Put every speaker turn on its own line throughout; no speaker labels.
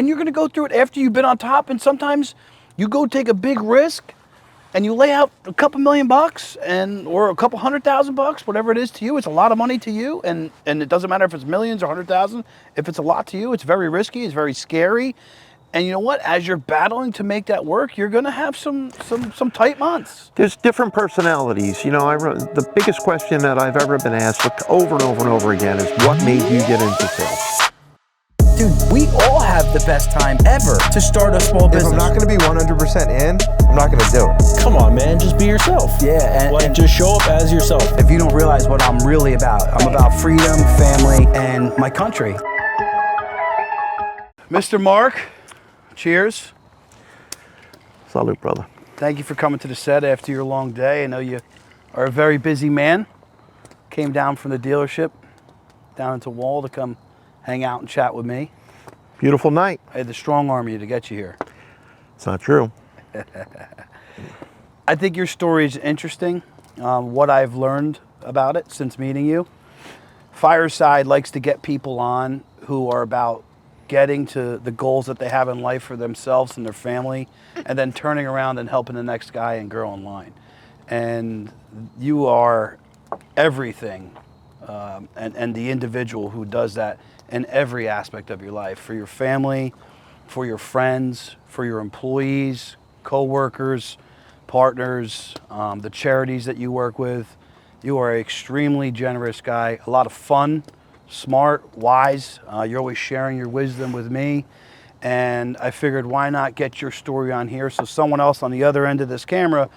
And you're going to go through it after you've been on top. And sometimes you go take a big risk and you lay out a couple $1,000,000 or a couple $100,000, whatever it is to you. It's a lot of money to you. And it doesn't matter if it's millions or 100,000. If it's a lot to you, it's very risky. It's very scary. And you know what? As you're battling to make that work, you're going to have some tight months.
There's different personalities. You know, the biggest question that I've ever been asked over and over and over again is, what made you get into sales?
Dude, we all have the best time ever to start a small business.
If I'm not going to be 100% in, I'm not going to do it.
Come on, man, just be yourself.
Yeah,
and just show up as yourself.
If you don't realize what I'm really about, I'm about freedom, family, and my country. Mr. Mark, cheers.
Salute, brother.
Thank you for coming to the set after your long day. I know you are a very busy man. Came down from the dealership down into Wall to come hang out and chat with me.
Beautiful night.
I had to strong arm you to get you here.
It's not true.
I think your story is interesting. What I've learned about it since meeting you. Fireside likes to get people on who are about getting to the goals that they have in life for themselves and their family, and then turning around and helping the next guy and girl in line. And you are everything, and the individual who does that in every aspect of your life, for your family, for your friends, for your employees, co-workers, partners, the charities that you work with. You are an extremely generous guy, a lot of fun, smart, wise. You're always sharing your wisdom with me. And I figured, why not get your story on here so someone else on the other end of this camera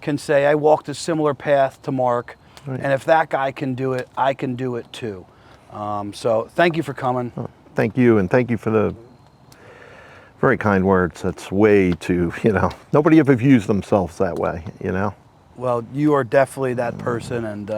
can say, I walked a similar path to Mark. Right. And if that guy can do it, I can do it too. So thank you for coming.
Thank you, and thank you for the very kind words. That's way too, nobody ever views themselves that way,
Well, you are definitely that person, and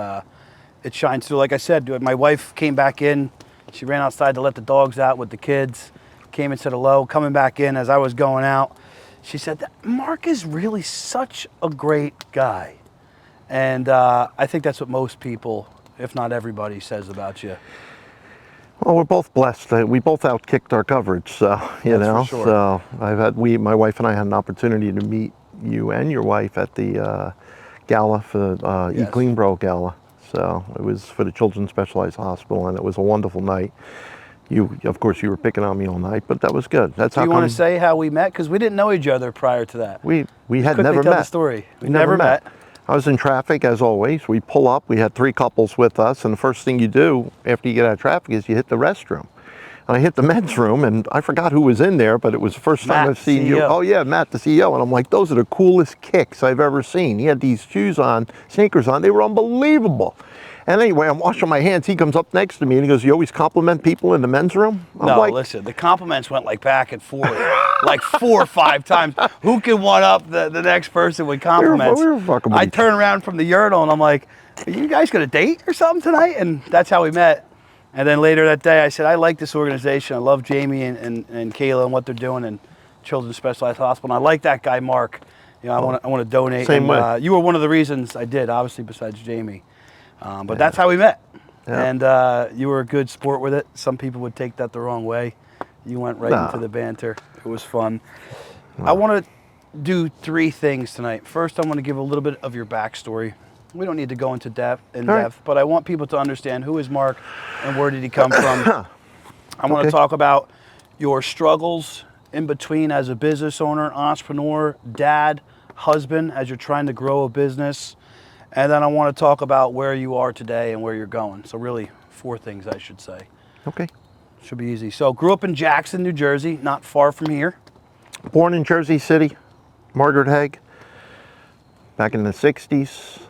it shines through. Like I said, my wife came back in. She ran outside to let the dogs out with the kids, came and said hello. Coming back in as I was going out, she said, Mark is really such a great guy. And I think that's what most people, if not everybody, says about you.
Well, we're both blessed. We both outkicked our coverage, so
For sure.
So my wife and I had an opportunity to meet you and your wife at the Gala for
Yes.
Eat Clean Bro Gala. So it was for the Children's Specialized Hospital, and it was a wonderful night. Of course, you were picking on me all night, but that was good. That's how.
Do you want to say how we met? Because we didn't know each other prior to that.
We had
Quickly
never
tell
met.
The story. We
never
met.
I was in traffic, as always. We pull up. We had 3 couples with us, and the first thing you do after you get out of traffic is you hit the restroom. And I hit the men's room, and I forgot who was in there, but it was the first time I've seen you. Oh, yeah, Matt, the CEO. And I'm like, those are the coolest kicks I've ever seen. He had these shoes on, sneakers on. They were unbelievable. And anyway, I'm washing my hands. He comes up next to me, and he goes, you always compliment people in the men's room?
No, listen, the compliments went like back and forth, like 4 or 5 times. Who can one up the next person with compliments?
We were fucking with
I
each
turn around from the urinal, and I'm like, are you guys going to date or something tonight? And that's how we met. And then later that day, I said, I like this organization. I love Jamie and Kayla and what they're doing in Children's Specialized Hospital. And I like that guy, Mark. I want to donate.
Same way.
You were one of the reasons I did, obviously, besides Jamie. But that's how we met. Yeah. And you were a good sport with it. Some people would take that the wrong way. You went right into the banter. It was fun. I want to do 3 things tonight. First, I want to give a little bit of your backstory. We don't need to go into depth, but I want people to understand who is Mark and where did he come from. I want to talk about your struggles in between as a business owner, entrepreneur, dad, husband, as you're trying to grow a business. And then I want to talk about where you are today and where you're going. So really 4 things, I should say.
Okay.
Should be easy. So grew up in Jackson, New Jersey, not far from here.
Born in Jersey City, Margaret Haig, back in the 60s.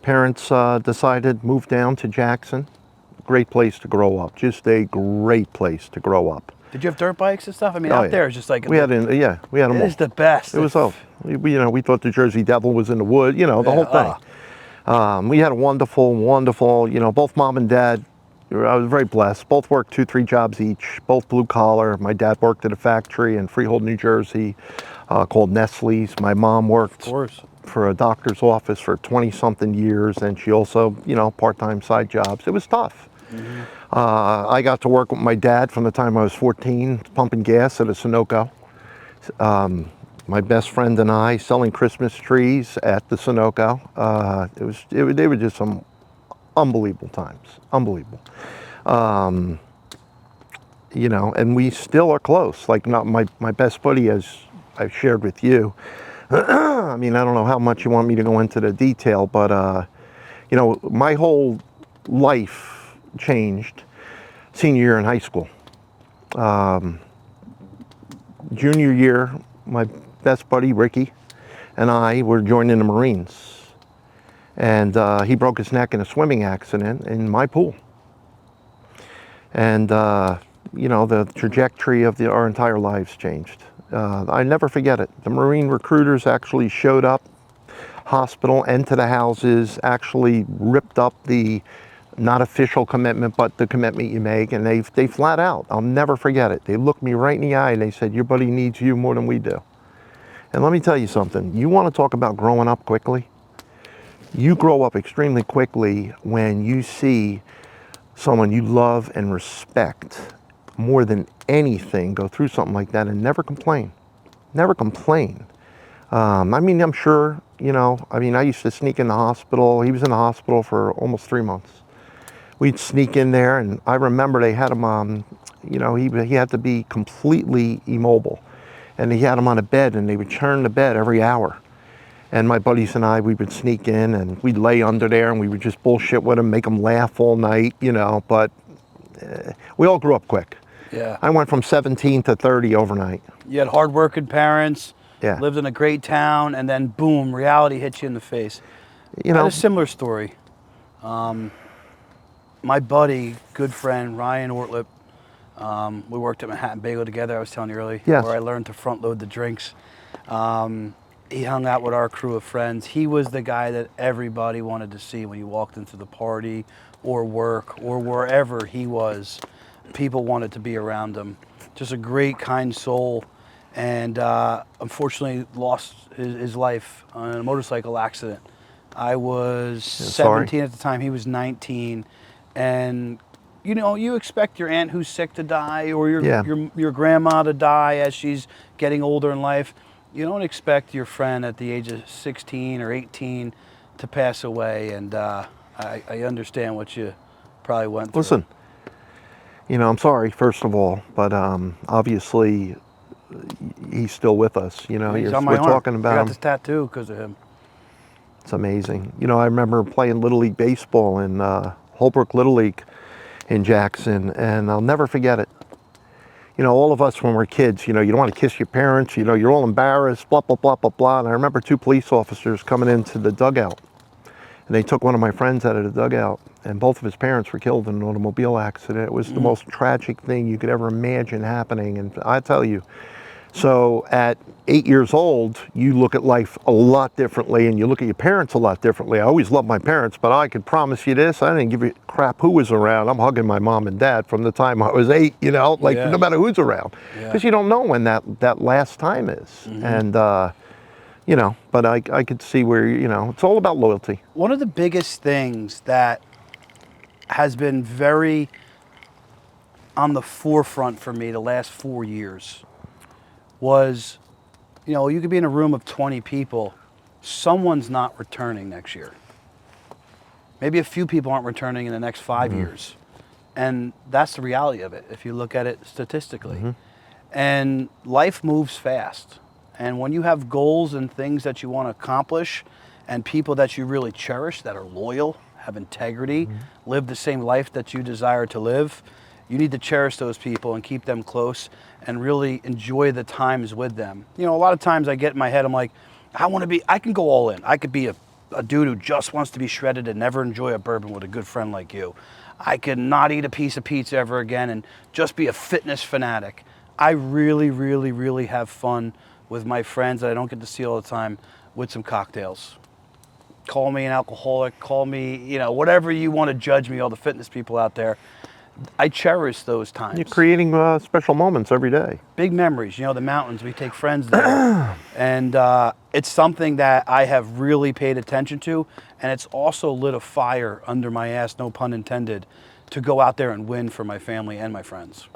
Parents decided, moved down to Jackson. Great place to grow up, just a great place to grow up.
Did you have dirt bikes and stuff? I mean, out there is just like...
We had them all.
It is the best.
It was, we thought the Jersey Devil was in the wood, the whole thing. We had a wonderful, both mom and dad, I was very blessed. Both worked 2-3 jobs each, both blue collar. My dad worked at a factory in Freehold, New Jersey called Nestle's. My mom worked for a doctor's office for 20-something years, and she also, part-time side jobs. It was tough. I got to work with my dad from the time I was 14, pumping gas at a Sunoco. My best friend and I selling Christmas trees at the Sunoco. They were just some unbelievable times, unbelievable. You know, and we still are close. Like, not my best buddy, as I've shared with you. I mean, I don't know how much you want me to go into the detail, but you know, my whole life changed senior year in high school. Junior year, my best buddy Ricky and I were joining the Marines, and he broke his neck in a swimming accident in my pool. And you know, the trajectory of our entire lives changed. I never forget it. The Marine recruiters actually showed up, hospital and to the houses, actually ripped up the not official commitment, but the commitment you make, and they flat out, I'll never forget it. They looked me right in the eye and they said, your buddy needs you more than we do. And let me tell you something, you want to talk about growing up quickly? You grow up extremely quickly when you see someone you love and respect more than anything go through something like that and never complain. Never complain. I mean, I'm sure, you know, I mean, I used to sneak in the hospital. He was in the hospital for almost 3 months. We'd sneak in there, and I remember they had him, you know, he had to be completely immobile. And he had him on a bed, and they would turn the bed every hour. And my buddies and I, we would sneak in, and we'd lay under there, and we would just bullshit with him, make him laugh all night, you know, but we all grew up quick.
Yeah.
I went from 17 to 30 overnight.
You had hardworking parents,
Yeah.
lived in a great town, and then boom, reality hits you in the face.
You
I
know,
had a similar story. My buddy, good friend, Ryan Ortlip, we worked at Manhattan Bagel together, I was telling you earlier,
Yes.
where I learned to front load the drinks. He hung out with our crew of friends. He was the guy that everybody wanted to see when you walked into the party or work or wherever he was. People wanted to be around him. Just a great, kind soul. And unfortunately lost his life in a motorcycle accident. I was 17 at the time, he was 19. And you know, you expect your aunt who's sick to die, or your grandma to die as she's getting older in life. You don't expect your friend at the age of 16 or 18 to pass away, and I understand what you probably went through.
listen, you know, I'm sorry, first of all, but obviously he's still with us. You know,
He's on my
we're
arm.
talking about
I got
him.
this tattoo because of him.
It's amazing. You know, I remember playing Little League Baseball in Holbrook Little League in Jackson, and I'll never forget it. You know, all of us when we're kids, you know, you don't want to kiss your parents, you know, you're all embarrassed, blah, blah, blah, blah, blah. And I remember 2 police officers coming into the dugout, and they took one of my friends out of the dugout, and both of his parents were killed in an automobile accident. It was the most tragic thing you could ever imagine happening. And I tell you, so at 8 years old, you look at life a lot differently, and you look at your parents a lot differently. I always loved my parents, but I could promise you this, I didn't give a crap who was around. I'm hugging my mom and dad from the time I was 8, you know, like no matter who's around. Because you don't know when that last time is. And, you know, but I could see where, you know, it's all about loyalty.
One of the biggest things that has been very on the forefront for me the last 4 years was, you know, you could be in a room of 20 people, someone's not returning next year. Maybe a few people aren't returning in the next 5 years. And that's the reality of it, if you look at it statistically. And life moves fast. And when you have goals and things that you want to accomplish and people that you really cherish, that are loyal, have integrity, live the same life that you desire to live, you need to cherish those people and keep them close and really enjoy the times with them. You know, a lot of times I get in my head, I'm like, I can go all in. I could be a dude who just wants to be shredded and never enjoy a bourbon with a good friend like you. I could not eat a piece of pizza ever again and just be a fitness fanatic. I really, really, really have fun with my friends that I don't get to see all the time with some cocktails. Call me an alcoholic, call me, you know, whatever you want to judge me, all the fitness people out there. I cherish those times.
You're creating special moments every day.
Big memories, you know, the mountains, we take friends there. And it's something that I have really paid attention to, and it's also lit a fire under my ass, no pun intended, to go out there and win for my family and my friends.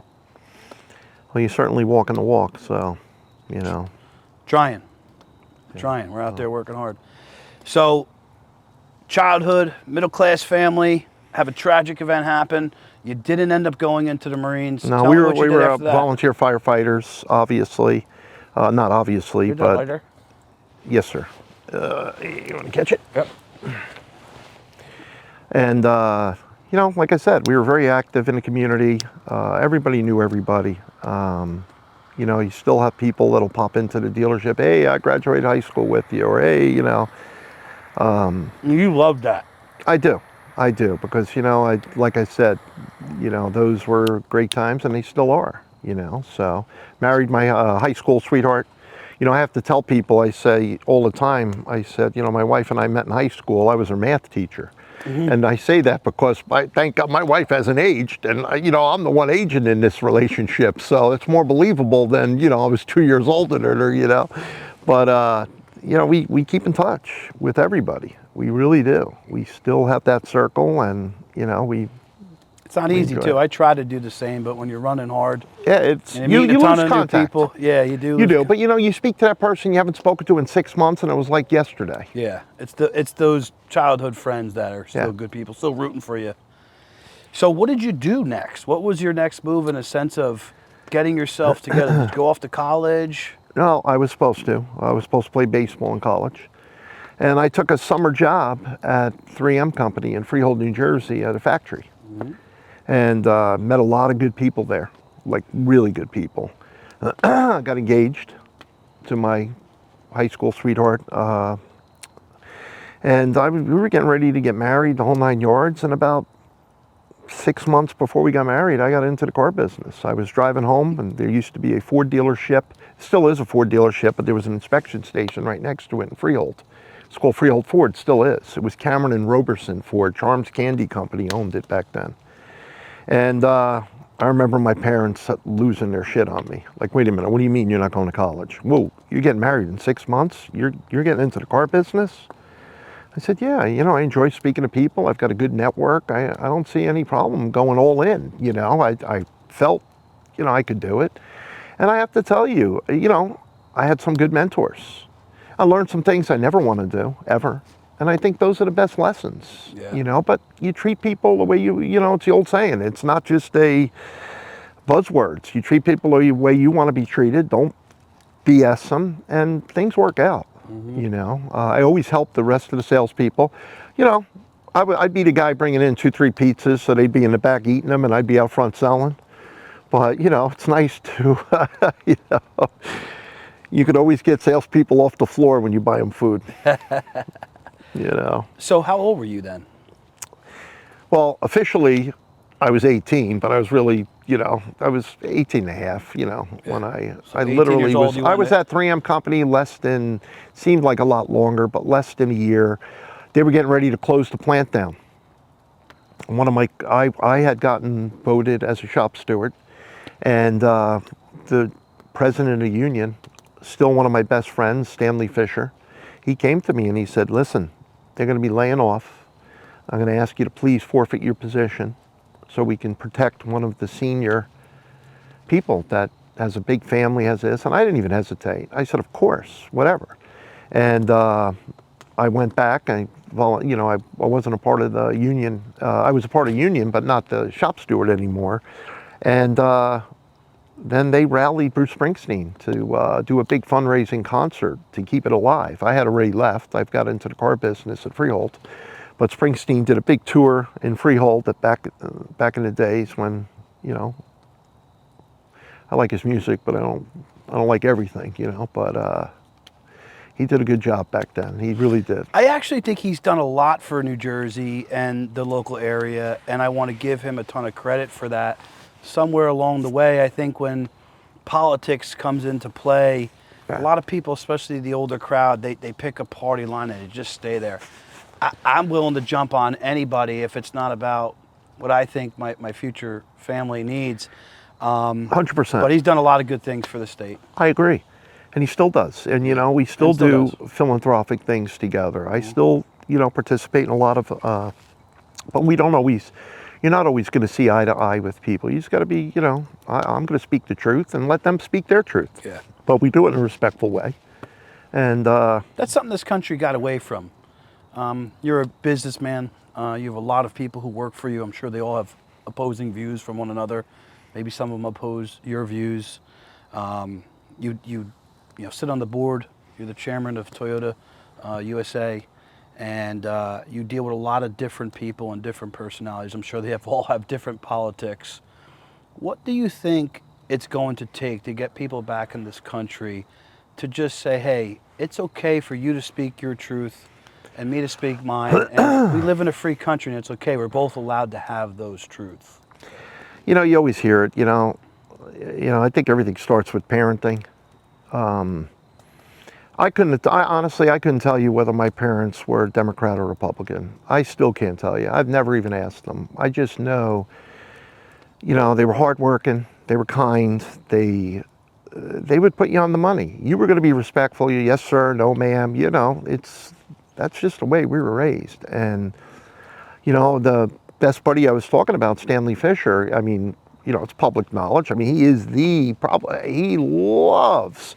Well, you're certainly walking the walk, so, you know.
Trying. We're out there working hard. So, childhood, middle-class family, have a tragic event happen. You didn't end up going into the Marines.
No,
Tell
we
me
were
what you did after that.
volunteer firefighters, obviously. Not obviously,
You're
but
lighter.
yes, sir. You want to catch it?
Yep.
And you know, like I said, we were very active in the community. Everybody knew everybody. You know, you still have people that'll pop into the dealership. Hey, I graduated high school with you, or hey, you know.
You love that.
I do, because you know, like I said, you know, those were great times, and they still are. You know, so married my high school sweetheart. You know, I have to tell people, I say all the time, I said, you know, my wife and I met in high school. I was her math teacher. And I say that because, thank God, my wife hasn't aged, and you know, I'm the one aging in this relationship, so it's more believable than, you know, I was 2 years older than her, you know. But you know, we keep in touch with everybody. We really do. We still have that circle, and you know,
It's not easy
enjoy
too.
it.
I try to do the same, but when you're running hard,
yeah, it's
and
you
meet a ton
lose
of new
contact.
people, yeah, you do.
You do, but you know, you speak to that person you haven't spoken to in 6 months, and it was like yesterday.
Yeah, it's those childhood friends that are still
Yeah.
good people, still rooting for you. So what did you do next? What was your next move in a sense of getting yourself together? Did you go off to college?
No, I was supposed to. I was supposed to play baseball in college. And I took a summer job at 3M Company in Freehold, New Jersey at a factory. And met a lot of good people there, like really good people. Got engaged to my high school sweetheart. And we were getting ready to get married, the whole 9 yards. And about 6 months before we got married, I got into the car business. I was driving home, and there used to be a Ford dealership. Still is a Ford dealership, but there was an inspection station right next to it in Freehold. It's called Freehold Ford, still is. It was Cameron and Roberson Ford. Charms Candy Company owned it back then. And I remember my parents losing their shit on me. Like, wait a minute, what do you mean you're not going to college? Whoa, you're getting married in 6 months? You're getting into the car business? I said, yeah, you know, I enjoy speaking to people. I've got a good network. I don't see any problem going all in, you know. I felt, you know, I could do it. And I have to tell you, you know, I had some good mentors. I learned some things I never want to do, ever. And I think those are the best lessons, you know, but you treat people the way you know, it's the old saying. It's not just a buzzwords. You treat people the way you want to be treated. Don't BS them, and things work out, you know. I always help the rest of the salespeople. You know, I'd be the guy bringing in 2-3 pizzas, so they'd be in the back eating them, and I'd be out front selling. But, you know, it's nice to, you know, you could always get salespeople off the floor when you buy them food. You know.
So how old were you then?
Well, officially, I was 18, but I was really, you know, I was 18 and a half, you know, when I
18
literally
years old,
was,
you
I
went
was
in?
at 3M Company less than, seemed like a lot longer, but less than a year. They were getting ready to close the plant down. One of my, I had gotten voted as a shop steward, and the president of the union, still one of my best friends, Stanley Fisher, he came to me and he said, listen, they're going to be laying off. I'm going to ask you to please forfeit your position so we can protect one of the senior people that has a big family, has this. And I didn't even hesitate. I said, of course, whatever. And I went back. You know, I wasn't a part of the union. I was a part of the union, but not the shop steward anymore. And then they rallied Bruce Springsteen to do a big fundraising concert to keep it alive. I had already left. I've got into the car business at Freehold. But Springsteen did a big tour in Freehold back in the days when, you know, I like his music, but I don't like everything, you know. But he did a good job back then. He really did.
I actually think he's done a lot for New Jersey and the local area, and I want to give him a ton of credit for that. Somewhere along the way, I think when politics comes into play, a lot of people, especially the older crowd, they pick a party line and they just stay there. I'm willing to jump on anybody if it's not about what I think my future family needs.
100%.
But he's done a lot of good things for the state.
I agree. And he still does. And, you know, we still do philanthropic things together. I still, you know, participate in a lot of, but we don't always you're not always going to see eye to eye with people. You just got to be, I'm going to speak the truth and let them speak their truth.
Yeah.
But we do it in a respectful way. And
that's something this country got away from. You're a businessman. You have a lot of people who work for you. I'm sure they all have opposing views from one another. Maybe some of them oppose your views. You sit on the board. You're the chairman of Toyota USA, and you deal with a lot of different people and different personalities. I'm sure they all have different politics. What do you think it's going to take to get people back in this country to just say, hey, it's okay for you to speak your truth and me to speak mine, and we live in a free country and it's okay. We're both allowed to have those truths.
You always hear it, I think everything starts with parenting. I honestly couldn't tell you whether my parents were Democrat or Republican. I still can't tell you. I've never even asked them. I just know, they were hardworking, they were kind, they would put you on the money. You were going to be respectful. Yes, sir. No, ma'am. That's just the way we were raised. And, the best buddy I was talking about, Stanley Fisher, I mean, it's public knowledge. I mean, he is he loves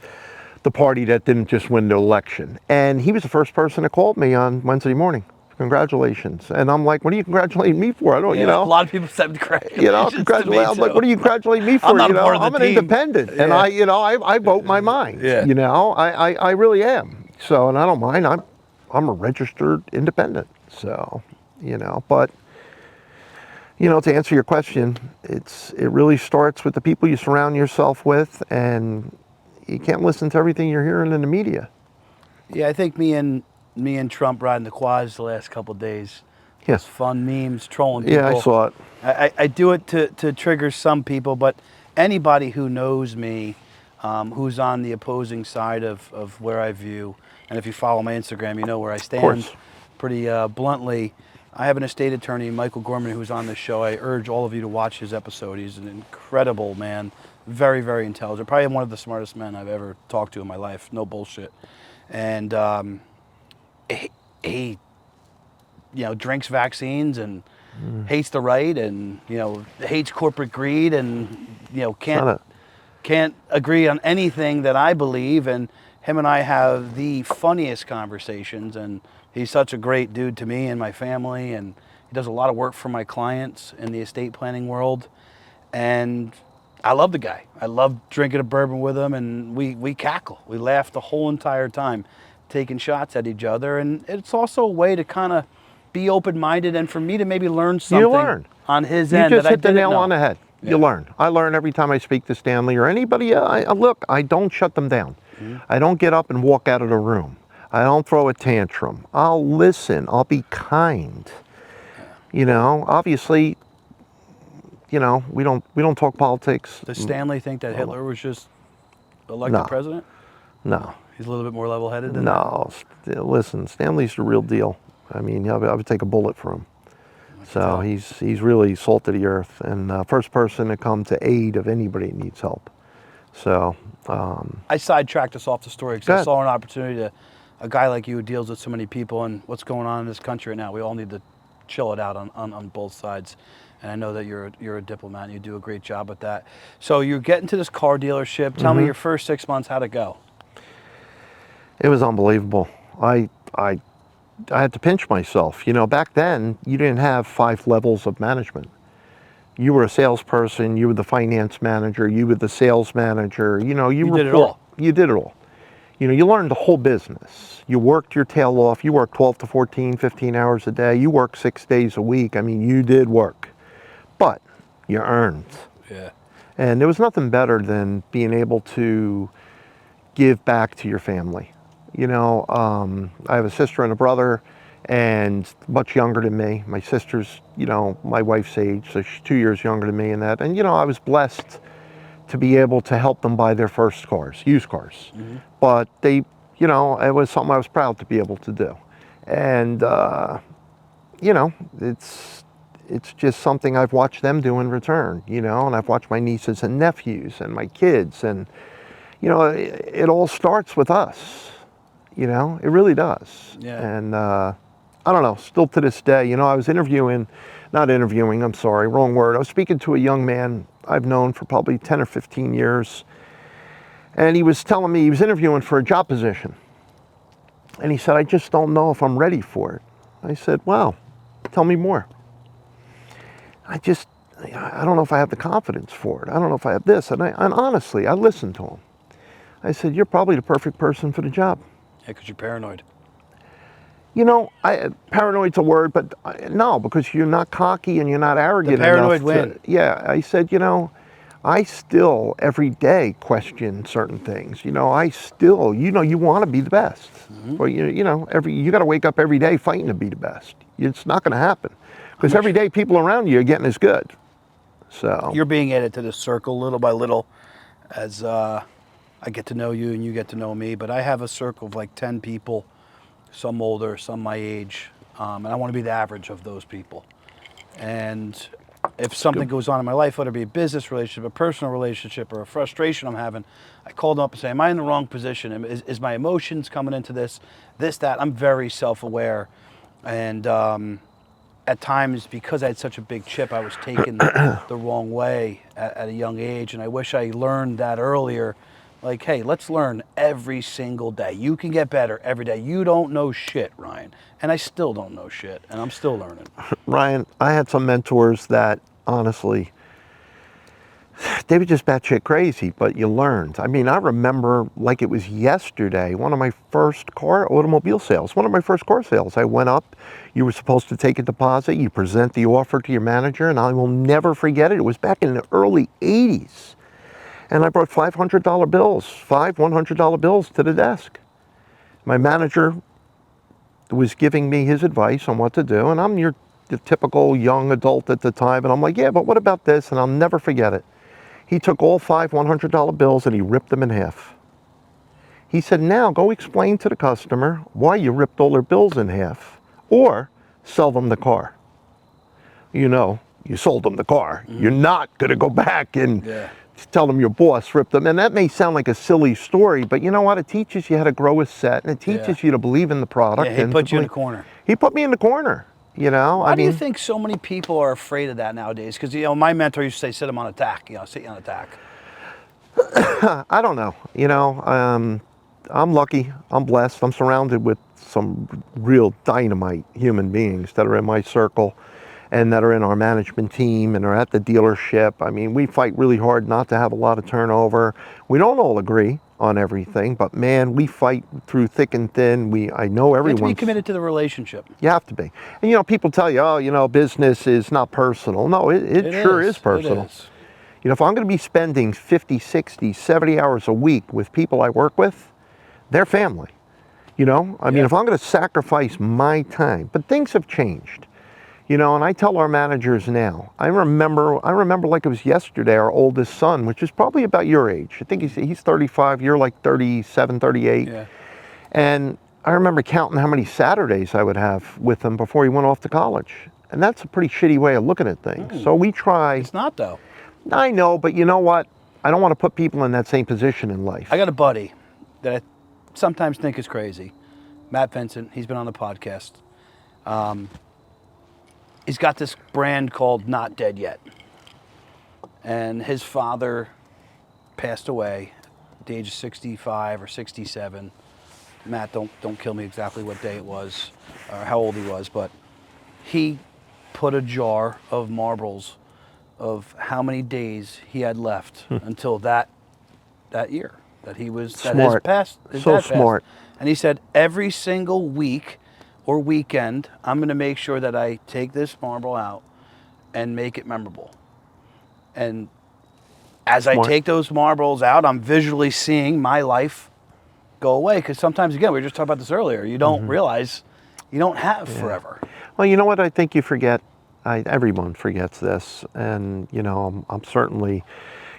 the party that didn't just win the election. And he was the first person that called me on Wednesday morning. Congratulations. And I'm like, what are you congratulating me for? I don't,
A lot of people said congratulations.
Congratulations. I'm like, what are you congratulating me for?
I'm not a part of the
I'm an
team.
independent.
Yeah.
And I vote my mind.
Yeah.
I really am. So, and I don't mind. I'm a registered independent. So, but to answer your question, it really starts with the people you surround yourself with, and you can't listen to everything you're hearing in the media.
Yeah, I think me and Trump riding the quads the last couple of days.
Yes.
Fun memes, trolling people.
Yeah, I saw it.
I do it to trigger some people, but anybody who knows me, who's on the opposing side of where I view, and if you follow my Instagram, you know where I stand.
Of course.
Pretty bluntly. I have an estate attorney, Michael Gorman, who's on this show. I urge all of you to watch his episode. He's an incredible man, very, very intelligent. Probably one of the smartest men I've ever talked to in my life. No bullshit. And he drinks vaccines and hates the right, and hates corporate greed, and can't agree on anything that I believe. And him and I have the funniest conversations, and he's such a great dude to me and my family, and he does a lot of work for my clients in the estate planning world. And I love the guy. I love drinking a bourbon with him, and we cackle. We laugh the whole entire time, taking shots at each other. And it's also a way to kind of be open-minded, and for me to maybe learn something on his end.
You just
that
hit the nail
know.
on the head.
Yeah.
You learn. I learn every time I speak to Stanley or anybody. Look, I don't shut them down. Mm-hmm. I don't get up and walk out of the room. I don't throw a tantrum. I'll listen. I'll be kind. Obviously, we don't talk politics.
Does Stanley think that Hitler was just elected president?
No.
He's a little bit more level-headed than that?
No. Listen, Stanley's the real deal. I mean, I would take a bullet for him. So he's really salt of the earth, and first person to come to aid of anybody that needs help. So
I sidetracked us off the story because I saw an opportunity to. A guy like you who deals with so many people and what's going on in this country right now, we all need to chill it out on both sides. And I know that you're a diplomat and you do a great job with that. So you get into this car dealership. Tell me your first 6 months, how'd it go?
It was unbelievable. I had to pinch myself. Back then, you didn't have 5 levels of management. You were a salesperson, you were the finance manager, you were the sales manager. You
did it all.
You did it all. You learned the whole business. You worked your tail off. You worked 12 to 14, 15 hours a day. You worked 6 days a week. I mean, you did work, but you earned.
Yeah.
And there was nothing better than being able to give back to your family. I have a sister and a brother, and much younger than me. My sister's, my wife's age, so she's 2 years younger than me in that. And, I was blessed to be able to help them buy their first cars, used cars. Mm-hmm. But they, it was something I was proud to be able to do. And, it's just something I've watched them do in return, and I've watched my nieces and nephews and my kids. And, it all starts with us, it really does.
Yeah.
And I don't know, still to this day, you know, I was not interviewing, I'm sorry, wrong word. I was speaking to a young man I've known for probably 10 or 15 years. And he was telling me he was interviewing for a job position. And he said, I just don't know if I'm ready for it. I said, wow, tell me more. I don't know if I have the confidence for it. I don't know if I have this. And honestly, I listened to him. I said, you're probably the perfect person for the job.
Yeah, because you're paranoid.
You know, paranoid's a word, but no, because you're not cocky and you're not arrogant
The paranoid
enough
win.
Yeah, I said, you know, I still every day question certain things. You know, I still, you know, you want to be the best. Well, you know, you got to wake up every day fighting to be the best. It's not going to happen because every day people around you are getting as good. So
You're being added to the circle little by little as I get to know you and you get to know me. But I have a circle of like 10 people, some older, some my age, and I want to be the average of those people. And if something goes on in my life, whether it be a business relationship, a personal relationship, or a frustration I'm having, I call them up and say, am I in the wrong position? Is my emotions coming into this, that? I'm very self-aware. And at times, because I had such a big chip, I was taken the wrong way at a young age. And I wish I learned that earlier. Like, hey, let's learn every single day. You can get better every day. You don't know shit, Ryan. And I still don't know shit, and I'm still learning.
Ryan, I had some mentors that, honestly, they were just batshit crazy, but you learned. I mean, I remember like it was yesterday, one of my first automobile sales, one of my first car sales. I went up, you were supposed to take a deposit, you present the offer to your manager, and I will never forget it. It was back in the early 80s. And I brought $500 bills, $100 bills to the desk. My manager was giving me his advice on what to do, and I'm the typical young adult at the time, and I'm like, yeah, but what about this? And I'll never forget it. He took all five $100 bills and he ripped them in half. He said, now go explain to the customer why you ripped all their bills in half, or sell them the car. You know, you sold them the car. You're not gonna go back and tell them your boss ripped them. And that may sound like a silly story, but you know what? It teaches you how to grow a set, and it teaches you to believe in the product.
Yeah, he put you in the corner.
He put me in the corner, you know?
Why do you think so many people are afraid of that nowadays? Because, you know, my mentor used to say, sit them on attack, you know, sit you on attack.
I don't know. You know, I'm lucky. I'm blessed. I'm surrounded with some real dynamite human beings that are in my circle and that are in our management team and are at the dealership. I mean, we fight really hard not to have a lot of turnover. We don't all agree on everything, but man, we fight through thick and thin. I know everyone's...
You have to be committed to the relationship.
You have to be. And you know, people tell you, oh, you know, business is not personal. No, it sure is personal.
It is.
You know, if I'm going to be spending 50, 60, 70 hours a week with people I work with, they're family. You know, I mean, if I'm going to sacrifice my time, but things have changed. You know, and I tell our managers now, I remember like it was yesterday, our oldest son, which is probably about your age. I think he's 35, you're like 37, 38.
Yeah.
And I remember counting how many Saturdays I would have with him before he went off to college. And that's a pretty shitty way of looking at things. So we try.
It's not, though.
I know, but you know what? I don't want to put people in that same position in life.
I got a buddy that I sometimes think is crazy. Matt Vincent, he's been on the podcast. He's got this brand called Not Dead Yet. And his father passed away at the age of 65 or 67. Matt, don't kill me exactly what day it was or how old he was, but he put a jar of marbles of how many days he had left until that year that he was
smart.
His
So
dad passed.
smart.
And he said every single week or weekend, I'm going to make sure that I take this marble out and make it memorable. And as I take those marbles out, I'm visually seeing my life go away. Because sometimes, again, we were just talking about this earlier, you don't realize you don't have forever.
Well, you know what I think you forget? Everyone forgets this. And, you know, I'm certainly,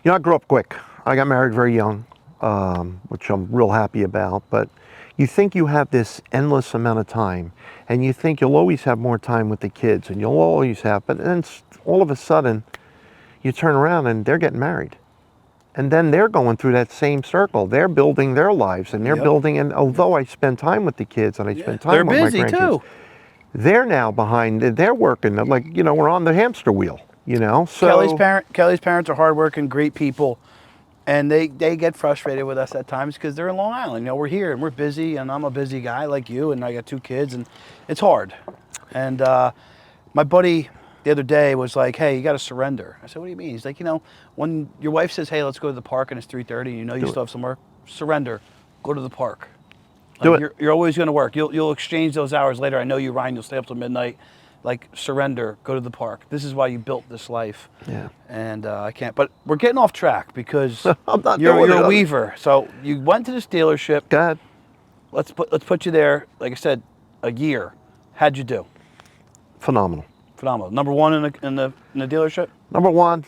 you know, I grew up quick. I got married very young, which I'm real happy about. But you think you have this endless amount of time, and you think you'll always have more time with the kids, and you'll always have, but then all of a sudden, you turn around and they're getting married. And then they're going through that same circle. They're building their lives, and they're building, and although I spend time with the kids, and I spend time with my grandkids.
They're busy, too.
They're now behind, they're working, like, we're on the hamster wheel, so.
Kelly's parents are hardworking, great people, and they get frustrated with us at times because they're in Long Island. We're here and we're busy, and I'm a busy guy like you, and I got 2 kids, and it's hard. And my buddy the other day was like, "Hey, you got to surrender." I said, "What do you mean?" He's like, when your wife says, "Hey, let's go to the park," and it's 3:30, and you still have some work, surrender, go to the park.
Do it.
You're always going to work. You'll exchange those hours later. I know you, Ryan. You'll stay up till midnight. Like, surrender. Go to the park. This is why you built this life.
Yeah.
And I can't. But we're getting off track because
I'm
you're a weaver. So you went to this dealership.
Go ahead.
Let's put you there. Like I said, a year. How'd you do?
Phenomenal.
Number one in the dealership.
Number one,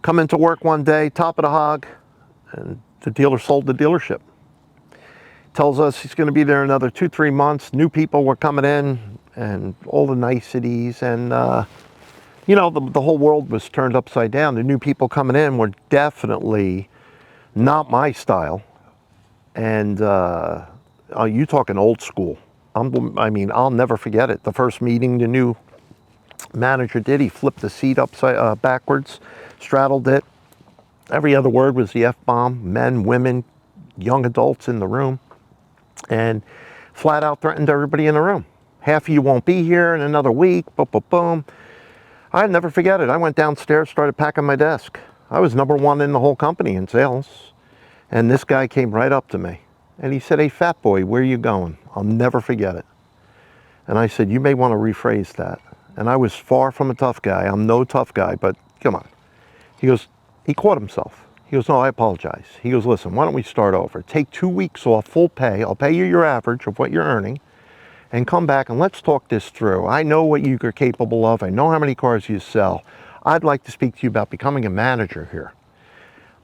come into work one day, top of the hog, and the dealer sold the dealership. Tells us he's going to be there another 2-3 months. New people were coming in, and all the niceties, and the whole world was turned upside down. The new people coming in were definitely not my style, and you talking old school. I'll never forget it. The first meeting the new manager did, he flipped the seat backwards, straddled it. Every other word was the F-bomb. Men, women, young adults in the room. And flat out threatened everybody in the room. Half of you won't be here in another week, boom, boom, boom. I'll never forget it. I went downstairs, started packing my desk. I was number one in the whole company in sales. And this guy came right up to me. And he said, "Hey, fat boy, where are you going?" I'll never forget it. And I said, "You may want to rephrase that." And I was far from a tough guy. I'm no tough guy, but come on. He caught himself. He goes, "No, I apologize." He goes, "Listen, why don't we start over? Take 2 weeks off, full pay. I'll pay you your average of what you're earning, and come back and let's talk this through. I know what you're capable of. I know how many cars you sell. I'd like to speak to you about becoming a manager here."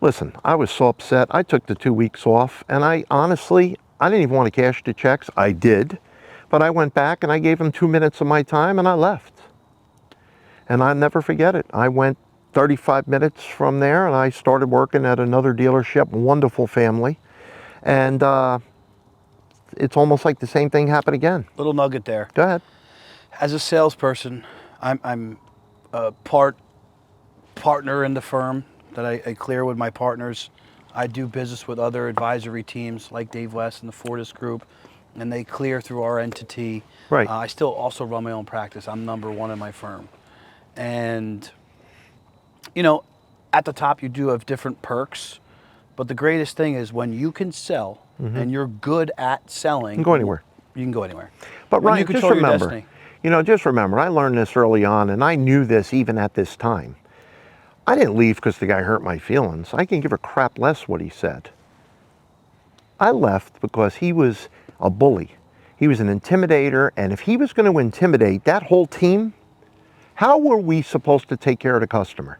Listen, I was so upset. I took the 2 weeks off, and I didn't even want to cash the checks. I did, but I went back and I gave him 2 minutes of my time and I left. And I'll never forget it. I went 35 minutes from there, and I started working at another dealership, wonderful family. And it's almost like the same thing happened again.
Little nugget there.
Go ahead.
As a salesperson, I'm a partner in the firm that I clear with my partners. I do business with other advisory teams like Dave West and the Fortis Group, and they clear through our entity.
Right.
I still also run my own practice. I'm number one in my firm. And at the top you do have different perks, but the greatest thing is when you can sell and you're good at selling.
You can go anywhere.
You can go anywhere.
But
when
Ryan,
you control your destiny.
just remember, I learned this early on, and I knew this even at this time. I didn't leave because the guy hurt my feelings. I can give a crap less what he said. I left because he was a bully. He was an intimidator, and if he was going to intimidate that whole team, how were we supposed to take care of the customer?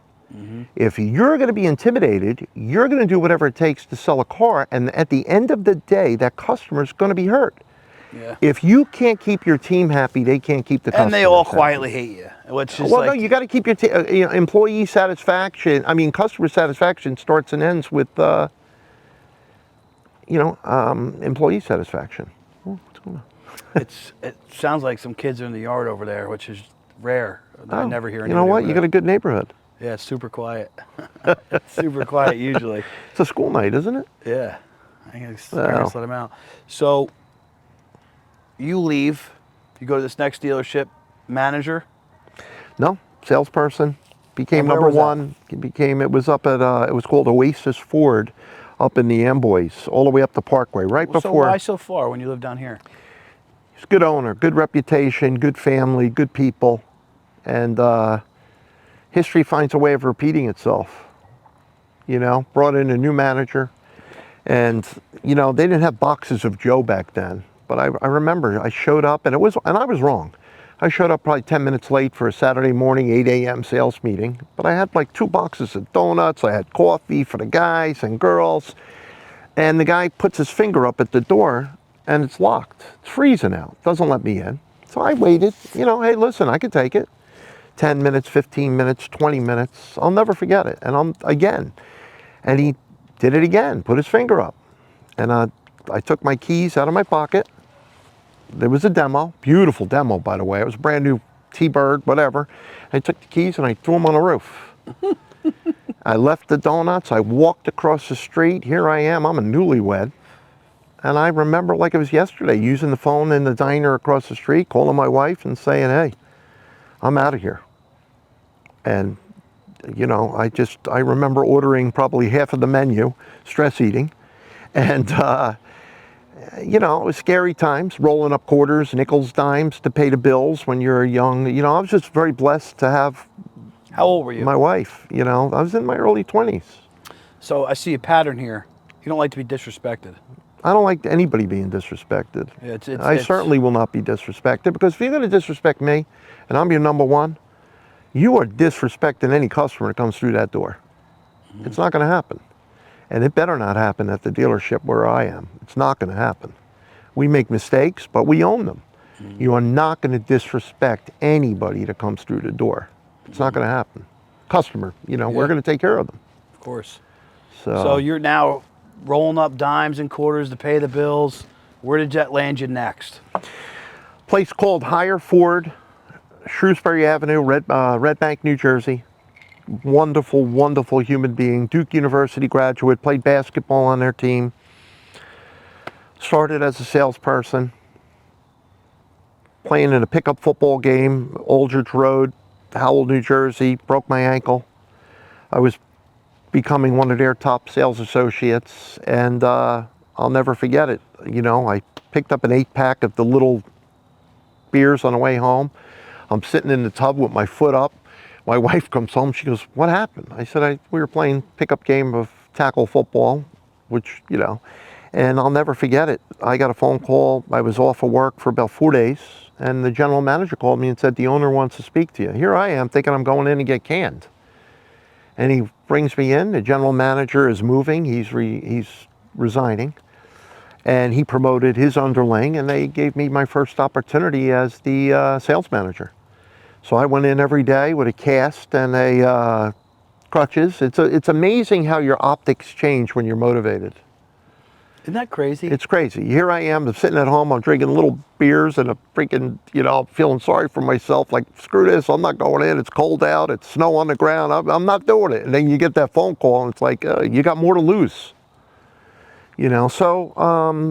If you're going to be intimidated, you're going to do whatever it takes to sell a car, and at the end of the day, that customer's going to be hurt.
Yeah.
If you can't keep your team happy, they can't keep the customer
And they all
happy.
quietly hate you, which is
no, you got to keep your employee satisfaction. Customer satisfaction starts and ends with employee satisfaction. Oh, what's going on?
It sounds like some kids are in the yard over there, which is rare. I never hear.
You know what? You got a good neighborhood.
Yeah, it's super quiet. Super quiet usually.
It's a school night, isn't it?
Yeah, I guess let them out. So you leave, you go to this next dealership, manager.
No, salesperson. Became
And where
number
was that?
one. It was up at it was called Oasis Ford, up in the Amboys, all the way up the Parkway, right
So
before.
why so far when you live down here?
He's a good owner, good reputation, good family, good people, and history finds a way of repeating itself. Brought in a new manager, and they didn't have boxes of Joe back then. But I remember I showed up, and I was wrong. I showed up probably 10 minutes late for a Saturday morning, 8 a.m. sales meeting, but I had like 2 boxes of donuts. I had coffee for the guys and girls, and the guy puts his finger up at the door, and it's locked. It's freezing out. Doesn't let me in. So I waited. Hey, listen, I could take it. 10 minutes, 15 minutes, 20 minutes. I'll never forget it. And and he did it again, put his finger up. And I took my keys out of my pocket, there was a demo, beautiful demo, by the way. It was a brand new T-Bird, whatever. I took the keys and I threw them on the roof. I left the donuts. I walked across the street. Here I am. I'm a newlywed. And I remember like it was yesterday, using the phone in the diner across the street, calling my wife and saying, hey, I'm out of here. And, you know, I remember ordering probably half of the menu, stress eating. And, you know, it was scary times, rolling up quarters, nickels, dimes to pay the bills when you're young. You know, I was just very blessed to have.
How old were you?
My wife. You know, I was in my early 20s.
So I see a pattern here. You don't like to be disrespected.
I don't like anybody being disrespected. I certainly will not be disrespected, because if you're going to disrespect me and I'm your number one, you are disrespecting any customer that comes through that door. Mm-hmm. It's not going to happen. And it better not happen at the dealership where I am. It's not going to happen. We make mistakes, but we own them. Mm-hmm. You are not going to disrespect anybody that comes through the door. It's not going to happen. Customer, you know, we're going to take care of them.
Of course. So you're now rolling up dimes and quarters to pay the bills. Where did that land you next?
Place called Higher Ford, Shrewsbury Avenue, Red Bank, New Jersey. Wonderful, wonderful human being. Duke University graduate, played basketball on their team. Started as a salesperson, playing in a pickup football game, Aldridge Road, Howell, New Jersey, broke my ankle. I was becoming one of their top sales associates, and I'll never forget it. You know, I picked up an 8-pack of the little beers on the way home. I'm sitting in the tub with my foot up. My wife comes home, she goes, what happened? I said, we were playing pickup game of tackle football, which, you know, and I'll never forget it. I got a phone call. I was off of work for about 4 days, and the general manager called me and said, the owner wants to speak to you. Here I am thinking I'm going in to get canned. And he brings me in. The general manager is moving. He's resigning. And he promoted his underling, and they gave me my first opportunity as the sales manager. So I went in every day with a cast and a crutches. It's amazing how your optics change when you're motivated.
Isn't that crazy?
It's crazy. Here I am, I'm sitting at home, I'm drinking little beers and a freaking, you know, feeling sorry for myself, like, screw this, I'm not going in, it's cold out, it's snow on the ground, I'm not doing it. And then you get that phone call and it's like, you got more to lose. You know, so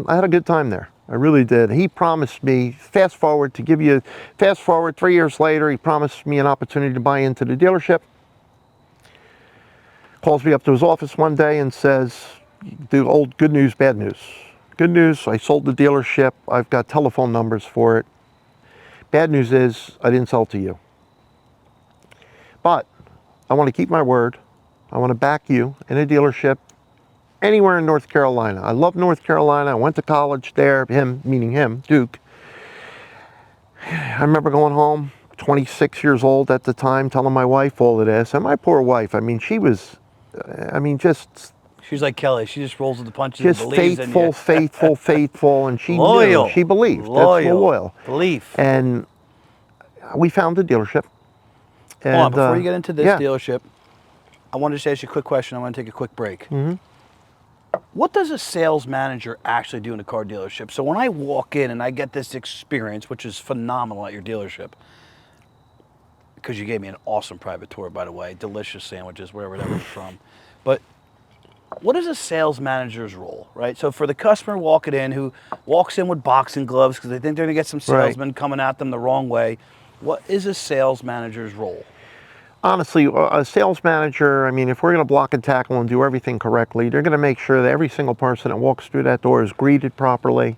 I had a good time there. I really did. He promised me, fast forward 3 years later, he promised me an opportunity to buy into the dealership. Calls me up to his office one day and says, the old good news, bad news. Good news, I sold the dealership. I've got telephone numbers for it. Bad news is I didn't sell to you. But I want to keep my word. I want to back you in a dealership anywhere in North Carolina. I love North Carolina. I went to college there, him, meaning him, Duke. I remember going home, 26 years old at the time, telling my wife all of this. And my poor wife, I mean, she was, just...
She's like Kelly. She just rolls with the punches.
Just
and believes
faithful,
in you.
faithful, and she
loyal.
knew, she believed.
Loyal.
That's loyal.
Belief.
And we found a dealership. And,
hold on, before you get into this
yeah.
dealership, I wanted to ask you a quick question. I want to take a quick break.
Mm-hmm.
What does a sales manager actually do in a car dealership? So when I walk in and I get this experience, which is phenomenal at your dealership, because you gave me an awesome private tour, by the way, delicious sandwiches, wherever that was from. But what is a sales manager's role, right? So for the customer walking in, who walks in with boxing gloves because they think they're going to get some salesmen coming at them the wrong way, what is a sales manager's role?
Honestly, a sales manager, I mean, if we're going to block and tackle and do everything correctly, they're going to make sure that every single person that walks through that door is greeted properly,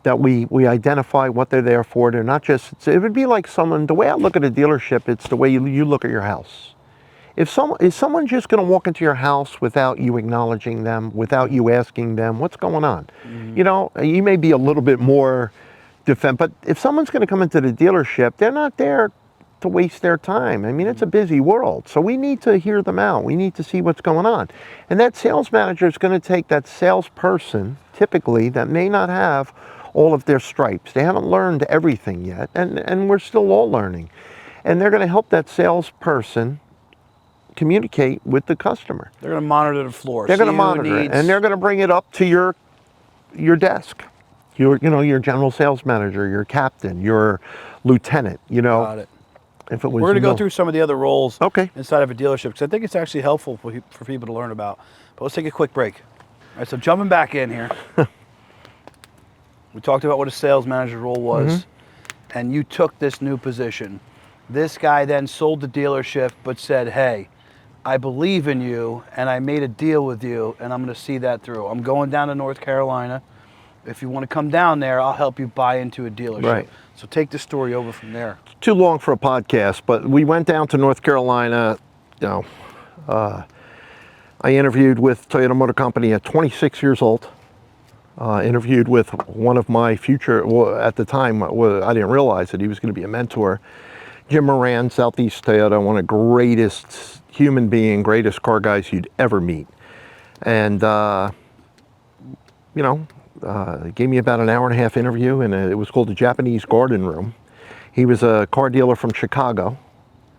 that we identify what they're there for. They're not just, it would be like someone, the way I look at a dealership, it's the way you look at your house. Is someone just going to walk into your house without you acknowledging them, without you asking them, what's going on? Mm-hmm. You know, you may be a little bit more but if someone's going to come into the dealership, they're not there to waste their time. I mean, it's a busy world. So we need to hear them out. We need to see what's going on. And that sales manager is going to take that salesperson, typically, that may not have all of their stripes. They haven't learned everything yet, and we're still all learning. And they're going to help that salesperson communicate with the customer.
They're going to monitor the floor.
They're going to monitor it, and they're going to bring it up to your desk. You're general sales manager, you're captain, you're lieutenant,
Got it.
If it was
We're going to go
mil-
through some of the other roles
Okay.
inside of a dealership because I think it's actually helpful for people to learn about. But let's take a quick break. All right, so jumping back in here, we talked about what a sales manager role was, and you took this new position. This guy then sold the dealership but said, hey, I believe in you, and I made a deal with you, and I'm going to see that through. I'm going down to North Carolina. If you want to come down there, I'll help you buy into a dealership.
Right.
So take the story over from there.
Too long for a podcast, but we went down to North Carolina. I interviewed with Toyota Motor Company at 26 years old. Interviewed with one of my future, well, at the time, I didn't realize that he was going to be a mentor. Jim Moran, Southeast Toyota, one of the greatest human being, greatest car guys you'd ever meet. And, gave me about an hour and a half interview, and it was called the Japanese Garden Room. He was a car dealer from Chicago,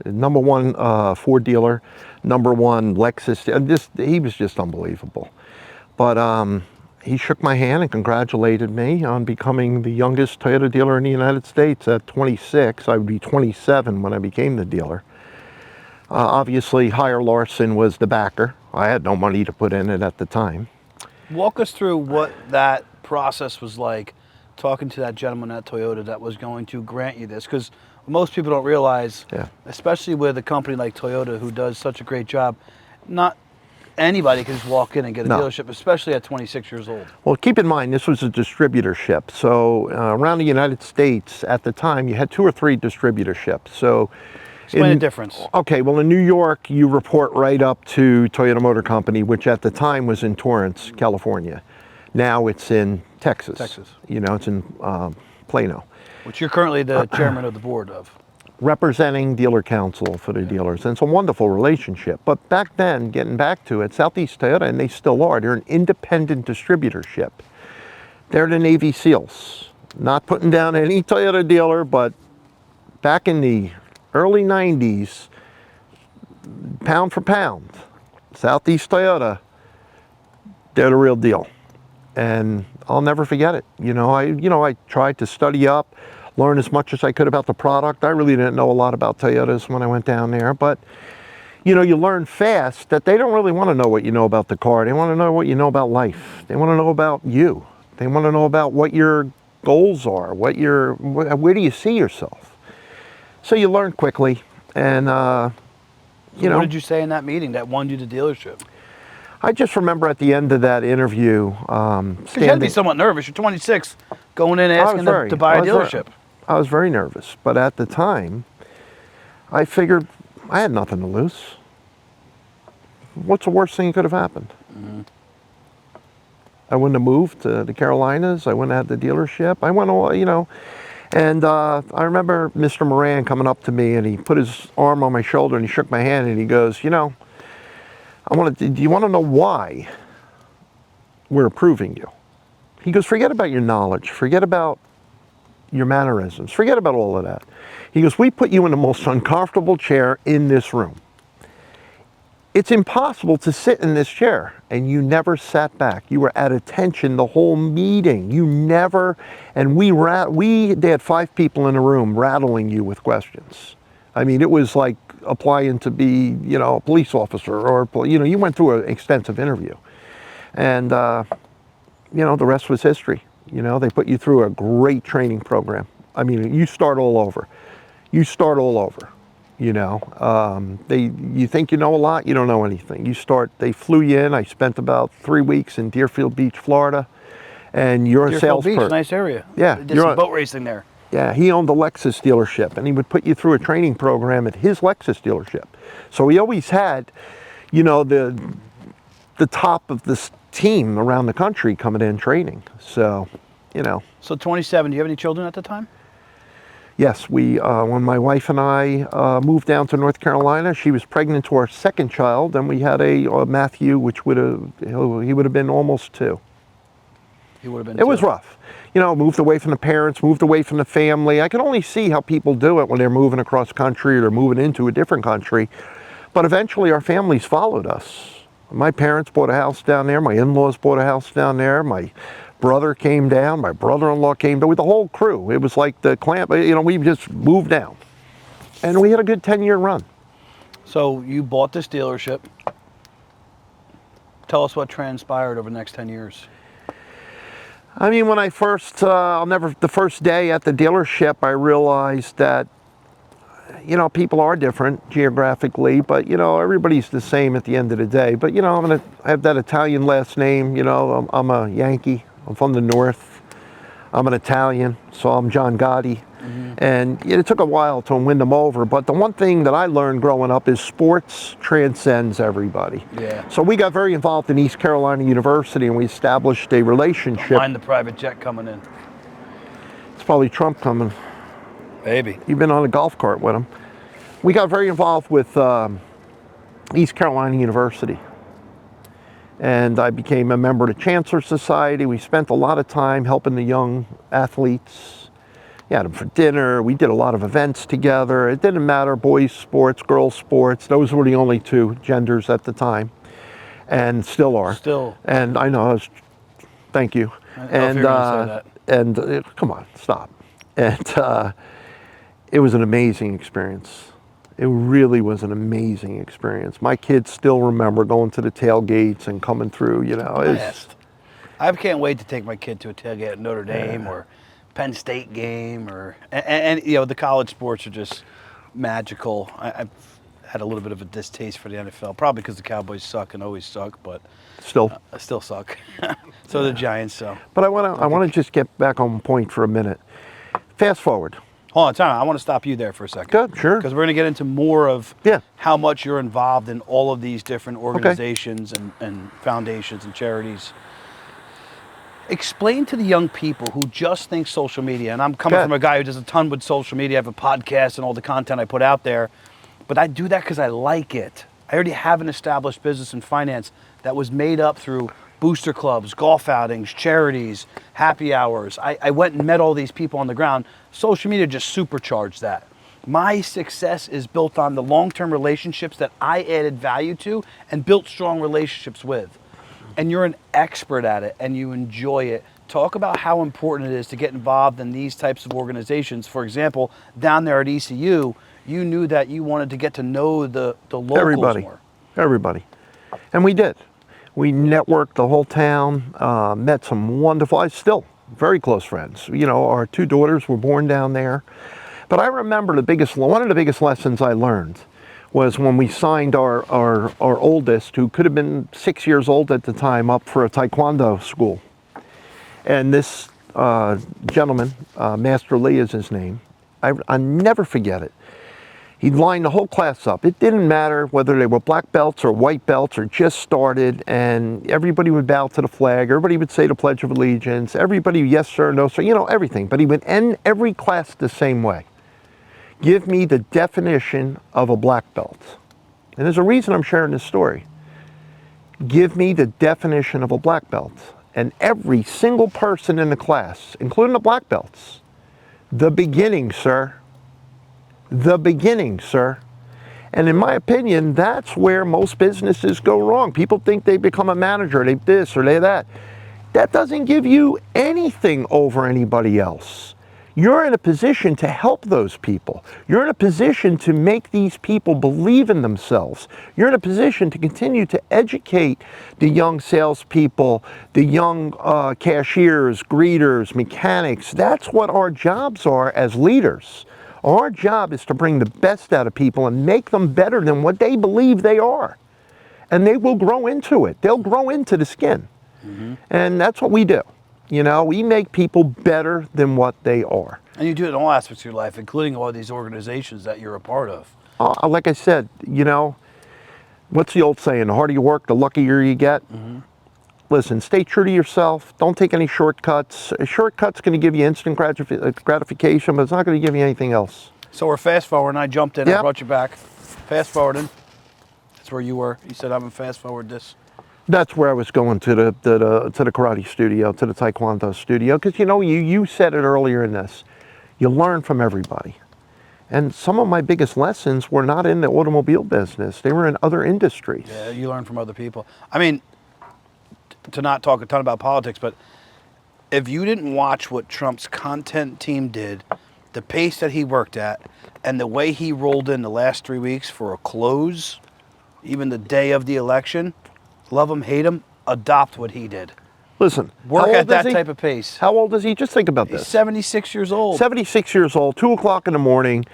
number one Ford dealer, number one Lexus. He was just unbelievable. But he shook my hand and congratulated me on becoming the youngest Toyota dealer in the United States at 26. I would be 27 when I became the dealer. Obviously, Hire Larson was the backer. I had no money to put in it at the time.
Walk us through what that process was like, talking to that gentleman at Toyota that was going to grant you this, because most people don't realize, especially with a company like Toyota who does such a great job, not anybody can just walk in and get a dealership, especially at 26 years old.
Well, keep in mind, this was a distributorship. So around the United States at the time, you had 2 or 3 distributorships. So
explain the difference.
Okay, well in New York, you report right up to Toyota Motor Company, which at the time was in Torrance, California. Now it's in Texas. It's in Plano.
Which you're currently the chairman of the board of.
Representing dealer council for the dealers. And it's a wonderful relationship. But back then, getting back to it, Southeast Toyota, and they still are, they're an independent distributorship. They're the Navy SEALs. Not putting down any Toyota dealer, but back in the early 90s, pound for pound, Southeast Toyota, they're the real deal. And I'll never forget it. I tried to study up, learn as much as I could about the product. I really didn't know a lot about Toyotas when I went down there, but you learn fast that they don't really want to know what you know about the car. They want to know what you know about life. They want to know about you. They want to know about what your goals are, where do you see yourself. So you learn quickly, and
What did you say in that meeting that won you the dealership?
I just remember at the end of that interview,
You had to be somewhat nervous. You're 26, going in asking to buy a dealership.
I was very nervous, but at the time, I figured I had nothing to lose. What's the worst thing that could have happened? I wouldn't have moved to the Carolinas. I wouldn't have had the dealership. I went all, And I remember Mr. Moran coming up to me, and he put his arm on my shoulder and he shook my hand and he goes, do you want to know why we're approving you? He goes, forget about your knowledge, forget about your mannerisms, forget about all of that. He goes, we put you in the most uncomfortable chair in this room. It's impossible to sit in this chair, and you never sat back. You were at attention the whole meeting. You never, and they had 5 people in a room rattling you with questions. I mean, it was like applying to be, a police officer, or, you went through an extensive interview. And, the rest was history. They put you through a great training program. I mean, you start all over. You think you know a lot, you don't know anything. They flew you in. I spent about 3 weeks in Deerfield Beach, Florida, and you're a salesperson.
Beach, nice area.
Yeah.
Did some boat racing there.
Yeah, he owned a Lexus dealership, and he would put you through a training program at his Lexus dealership. So he always had, the top of this team around the country coming in training. So,
So 27, do you have any children at the time?
Yes, when my wife and I moved down to North Carolina, she was pregnant to our second child, and we had a Matthew, which he would have been almost 2.
He would have been.
It was rough. Moved away from the parents, moved away from the family. I could only see how people do it when they're moving across country or moving into a different country. But eventually our families followed us. My parents bought a house down there. My in-laws bought a house down there. My brother came down, my brother-in-law came down, with the whole crew. It was like the clamp, we just moved down. And we had a good 10-year run.
So you bought this dealership. Tell us what transpired over the next 10 years.
I mean, when I first, the first day at the dealership, I realized that, people are different geographically, but, everybody's the same at the end of the day. But, I have that Italian last name, I'm a Yankee, I'm from the North, I'm an Italian, so I'm John Gotti. And it took a while to win them over, but the one thing that I learned growing up is sports transcends everybody.
Yeah.
So we got very involved in East Carolina University, and we established a relationship.
Mind the private jet coming in.
It's probably Trump coming.
Maybe.
You've been on a golf cart with him. We got very involved with East Carolina University. And I became a member of the Chancellor Society. We spent a lot of time helping the young athletes. We had them for dinner. We did a lot of events together. It didn't matter, boys sports, girls sports. Those were the only two genders at the time, and still are.
Still.
And I know. Thank you.
I don't know if you're gonna say that.
Come on, stop. And it was an amazing experience. It really was an amazing experience. My kids still remember going to the tailgates and coming through.
I can't wait to take my kid to a tailgate at Notre Dame or Penn State game, and the college sports are just magical. I've had a little bit of a distaste for the NFL, probably because the Cowboys suck and always suck, but still suck. So the Giants. So,
but I want to just get back on point for a minute. Fast forward.
Hold on, time. I want to stop you there for a second.
Good, sure.
Because we're going to get into more of how much you're involved in all of these different organizations and foundations and charities. Explain to the young people who just think social media, and I'm coming from a guy who does a ton with social media. I have a podcast and all the content I put out there, but I do that because I like it. I already have an established business in finance that was made up through booster clubs, golf outings, charities, happy hours. I went and met all these people on the ground. Social media just supercharged that. My success is built on the long-term relationships that I added value to and built strong relationships with. And you're an expert at it and you enjoy it. Talk about how important it is to get involved in these types of organizations. For example, down there at ECU, you knew that you wanted to get to know the locals more. Everybody.
And we did. We networked the whole town, met some wonderful, still very close friends. Our two daughters were born down there. But I remember one of the biggest lessons I learned was when we signed our oldest, who could have been 6 years old at the time, up for a taekwondo school. And this gentleman, Master Lee is his name, I never forget it. He'd line the whole class up. It didn't matter whether they were black belts or white belts or just started, and everybody would bow to the flag, everybody would say the Pledge of Allegiance, everybody, yes sir, no sir, everything. But he would end every class the same way. Give me the definition of a black belt. And there's a reason I'm sharing this story. Give me the definition of a black belt. And every single person in the class, including the black belts, the beginning, sir. The beginning, sir. And in my opinion, that's where most businesses go wrong. People think they become a manager, they this or they that. That doesn't give you anything over anybody else. You're in a position to help those people. You're in a position to make these people believe in themselves. You're in a position to continue to educate the young salespeople, the young cashiers, greeters, mechanics. That's what our jobs are as leaders. Our job is to bring the best out of people and make them better than what they believe they are. And they will grow into it. They'll grow into the skin. Mm-hmm. And that's what we do. We make people better than what they are.
And you do it in all aspects of your life, including all these organizations that you're a part of.
Like I said, what's the old saying? The harder you work, the luckier you get. Mm-hmm. Listen, stay true to yourself. Don't take any shortcuts. A shortcut's going to give you instant gratification, but it's not going to give you anything else.
So we're fast forwarding. I jumped in. Yep. I brought you back. Fast forwarding. That's where you were. You said I'm going to fast forward this.
That's where I was going, to the karate studio, to the taekwondo studio, because you said it earlier in this. You learn from everybody. And some of my biggest lessons were not in the automobile business. They were in other industries.
Yeah, you learn from other people. I mean, to not talk a ton about politics, but if you didn't watch what Trump's content team did, the pace that he worked at, and the way he rolled in the last 3 weeks for a close, even the day of the election, love him, hate him, adopt what he did.
Listen,
Work
how old
at that
is he?
type of pace.
How old is he? Just think about
He's
this.
76 years old.
76 years old, 2 o'clock in the morning,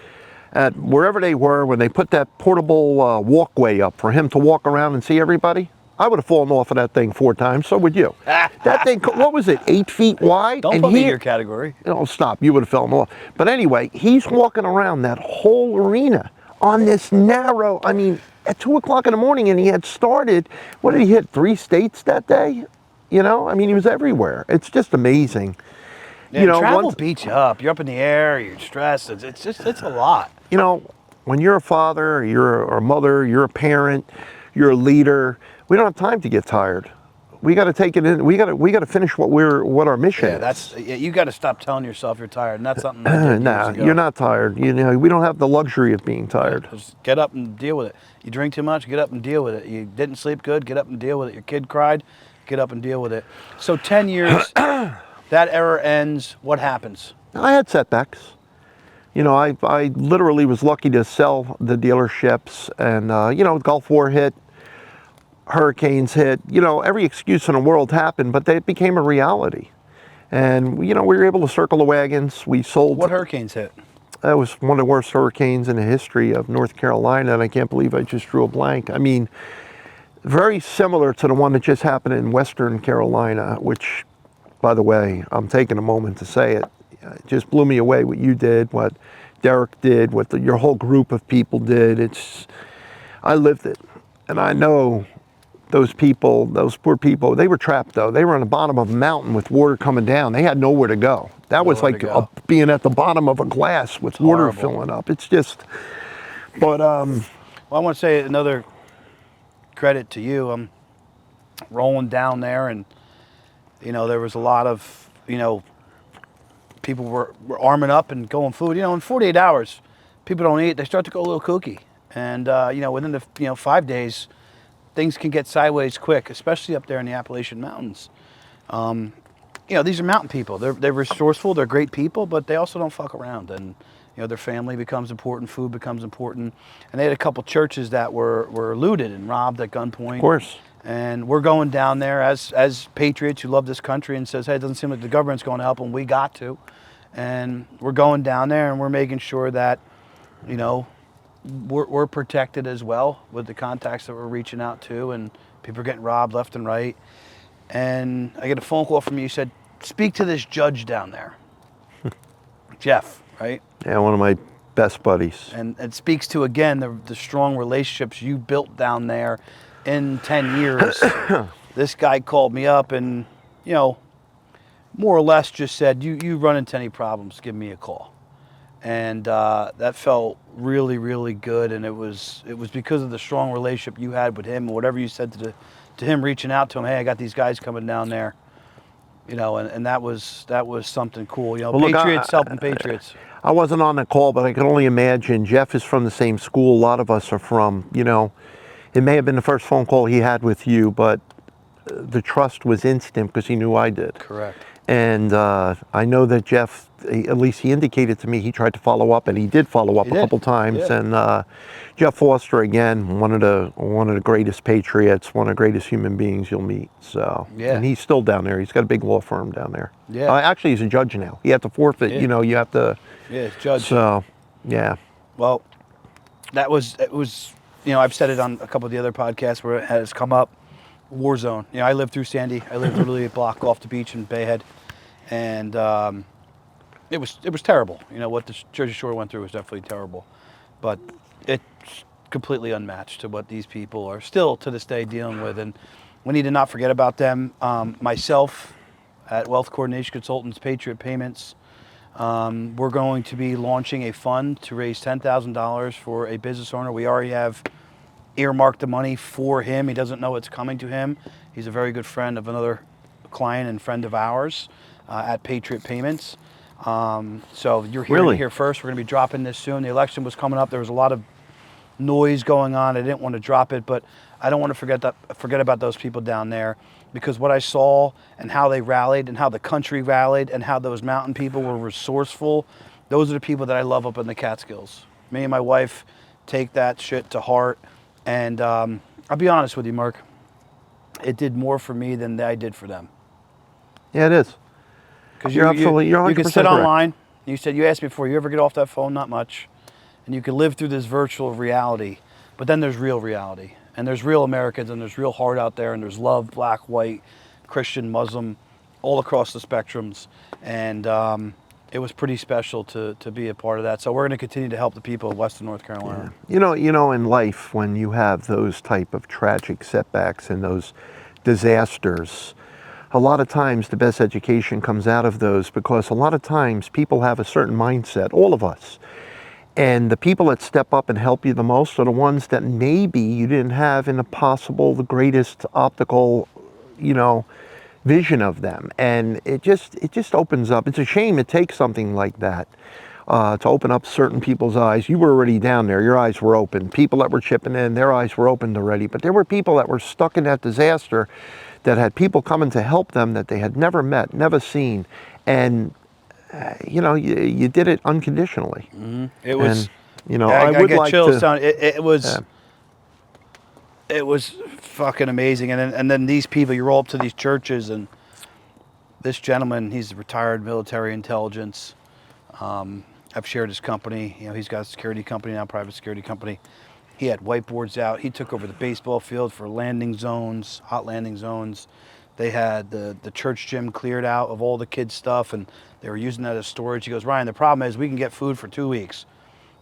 at wherever they were when they put that portable walkway up for him to walk around and see everybody. I would have fallen off of that thing 4 times. So would you. That thing, what was it, 8 feet wide?
Don't put me in your category.
Oh, stop. You would have fallen off. But anyway, he's walking around that whole arena on this narrow, I mean, at 2 o'clock in the morning, and he had started, what did he hit, 3 states that day? You know, I mean, he was everywhere. It's just amazing.
Yeah, travel beats you up. You're up in the air, you're stressed. It's a lot.
You know, when you're a father, you're a mother, you're a parent, you're a leader, we don't have time to get tired. We got to take it in. We got to finish what our mission is.
You got to stop telling yourself you're tired, and that's something I did
Nah,
years ago.
you're not tired. You know, we don't have the luxury of being tired.
Just get up and deal with it. You drink too much, get up and deal with it. You didn't sleep good, get up and deal with it. Your kid cried, get up and deal with it. So 10 years, that era ends. What happens?
I had setbacks. You know, I literally was lucky to sell the dealerships, and you know, Gulf War hit. Hurricanes hit, you know, every excuse in the world happened, but it became a reality. And, you know, we were able to circle the wagons. We sold.
What hurricanes hit?
That was one of the worst hurricanes in the history of North Carolina, and I can't believe I just drew a blank. I mean, very similar to the one that just happened in Western Carolina, which, by the way, I'm taking a moment to say it. It just blew me away what you did, what Derek did, what your whole group of people did. I lived it, and I know those people, those poor people, they were trapped though. They were on the bottom of a mountain with water coming down. They had nowhere to go. That was like being at the bottom of a glass with water filling up. It's just, but
well, I want to say another credit to you. I'm rolling down there, and you know, there was a lot of, you know, people were arming up and going food. You know, in 48 hours, people don't eat. They start to go a little kooky, and you know, within the 5 days, things can get sideways quick, especially up there in the Appalachian Mountains. You know, these are mountain people. They're resourceful. They're great people, but they also don't fuck around. And you know, their family becomes important. Food becomes important. And they had a couple churches that were looted and robbed at gunpoint.
of course.
And we're going down there as patriots who love this country and says, hey, it doesn't seem like the government's going to help them. We got to. And we're going down there and we're making sure that, you know, we're protected as well with the contacts that we're reaching out to, and people are getting robbed left and right. And I get a phone call from you. You said, speak to this judge down there. Jeff, right?
Yeah, one of my best buddies.
And it speaks to, again, the strong relationships you built down there in 10 years. This guy called me up and, you know, more or less just said, you run into any problems, give me a call. And that felt really, really good. And it was because of the strong relationship you had with him, and whatever you said to him, reaching out to him, hey, I got these guys coming down there, you know, and that was something cool. You know, well, Patriots helping Patriots.
I wasn't on the call, but I can only imagine. Jeff is from the same school a lot of us are from. You know, it may have been the first phone call he had with you, but the trust was instant because he knew I did.
Correct.
And I know that Jeff, at least he indicated to me, he tried to follow up, and he did follow up a couple times. And Jeff Foster, again, one of the greatest patriots, one of the greatest human beings you'll meet. So, and he's still down there. He's got a big law firm down there. Yeah. Actually, he's a judge now. He had to forfeit. You know, you have to. Yeah,
judge.
So, yeah.
Well, it was. You know, I've said it on a couple of the other podcasts where it has come up. War zone. You know, I lived through Sandy. I lived literally a block off the beach in Bayhead, and it was terrible. You know, what the Jersey Shore went through was definitely terrible, but it's completely unmatched to what these people are still to this day dealing with, and we need to not forget about them. Myself at Wealth Coordination Consultants, Patriot Payments, we're going to be launching a fund to raise $10,000 for a business owner. We already have earmarked the money for him. He doesn't know it's coming to him. He's a very good friend of another client and friend of ours at Patriot Payments. So you're hearing it here first. We're going to be dropping this soon. The election was coming up. There was a lot of noise going on. I didn't want to drop it, but I don't want to forget about those people down there. because what I saw and how they rallied and how the country rallied and how those mountain people were resourceful, those are the people that I love up in the Catskills. Me and my wife take that shit to heart. And I'll be honest with you, Mark, it did more for me than I did for them.
Yeah, it is.
Because
you're 100%
you can sit
correct.
online. You asked me before, you ever get off that phone? Not much. And you can live through this virtual reality. But then there's real reality. And there's real Americans, and there's real heart out there, and there's love, black, white, Christian, Muslim, all across the spectrums. And it was pretty special to be a part of that. So we're going to continue to help the people of Western North Carolina.
Yeah. You know, in life, when you have those type of tragic setbacks and those disasters, a lot of times the best education comes out of those, because a lot of times people have a certain mindset, all of us. And the people that step up and help you the most are the ones that maybe you didn't have in the greatest optical, vision of them. And it just opens up. It's a shame it takes something like that to open up certain people's eyes. You were already down there. Your eyes were open. People that were chipping in, their eyes were opened already. But there were people that were stuck in that disaster that had people coming to help them that they had never met, never seen. And, you did it unconditionally.
Mm-hmm. It was,
and,
I
would
get
like
chills
to,
down. It was fucking amazing. And then these people, you roll up to these churches, and this gentleman, he's retired military intelligence. I've shared his company. He's got a security company now, private security company. He had whiteboards out. He took over the baseball field for landing zones, hot landing zones. They had the church gym cleared out of all the kids' stuff, and they were using that as storage. He goes, Ryan, the problem is we can get food for 2 weeks.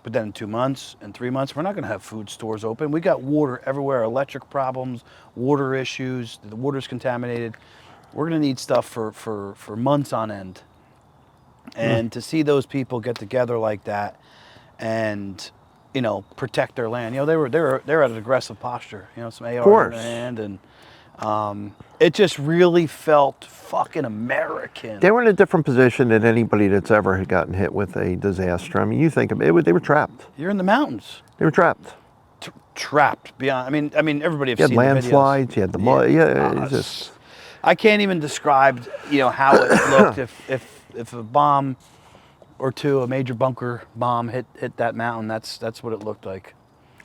But then in 2 months and 3 months, we're not going to have food stores open. We got water everywhere, electric problems, water issues. The water's contaminated. We're going to need stuff for months on end. And to see those people get together like that and, protect their land. They were at an aggressive posture. Some AR in their hand, and it just really felt fucking American.
They were in a different position than anybody that's ever gotten hit with a disaster. I mean, you think of it, they were trapped.
You're in the mountains.
They were trapped.
Trapped beyond. I mean, everybody have
you
seen
had
the
landslides.
videos.
You had the mud. It's just.
I can't even describe, how it looked if a bomb or two, a major bunker bomb hit that mountain. That's what it looked like.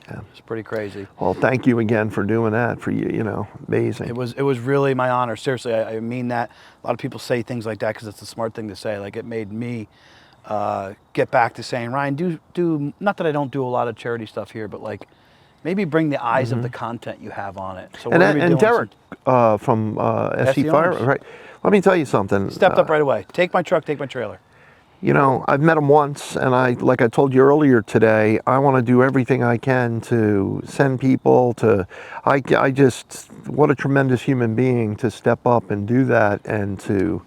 Yeah, it's pretty crazy.
Well, thank you again for doing that. For you, amazing.
It was really my honor. Seriously, I mean that. A lot of people say things like that because it's a smart thing to say. Like, it made me get back to saying, Ryan, do not that I don't do a lot of charity stuff here, but like, maybe bring the eyes of the content you have on it. So
and Derek from SC Fire, right? Let me tell you something.
Stepped up right away. Take my truck, take my trailer.
I've met him once, and like I told you earlier today, I want to do everything I can to send people to. What a tremendous human being to step up and do that, and to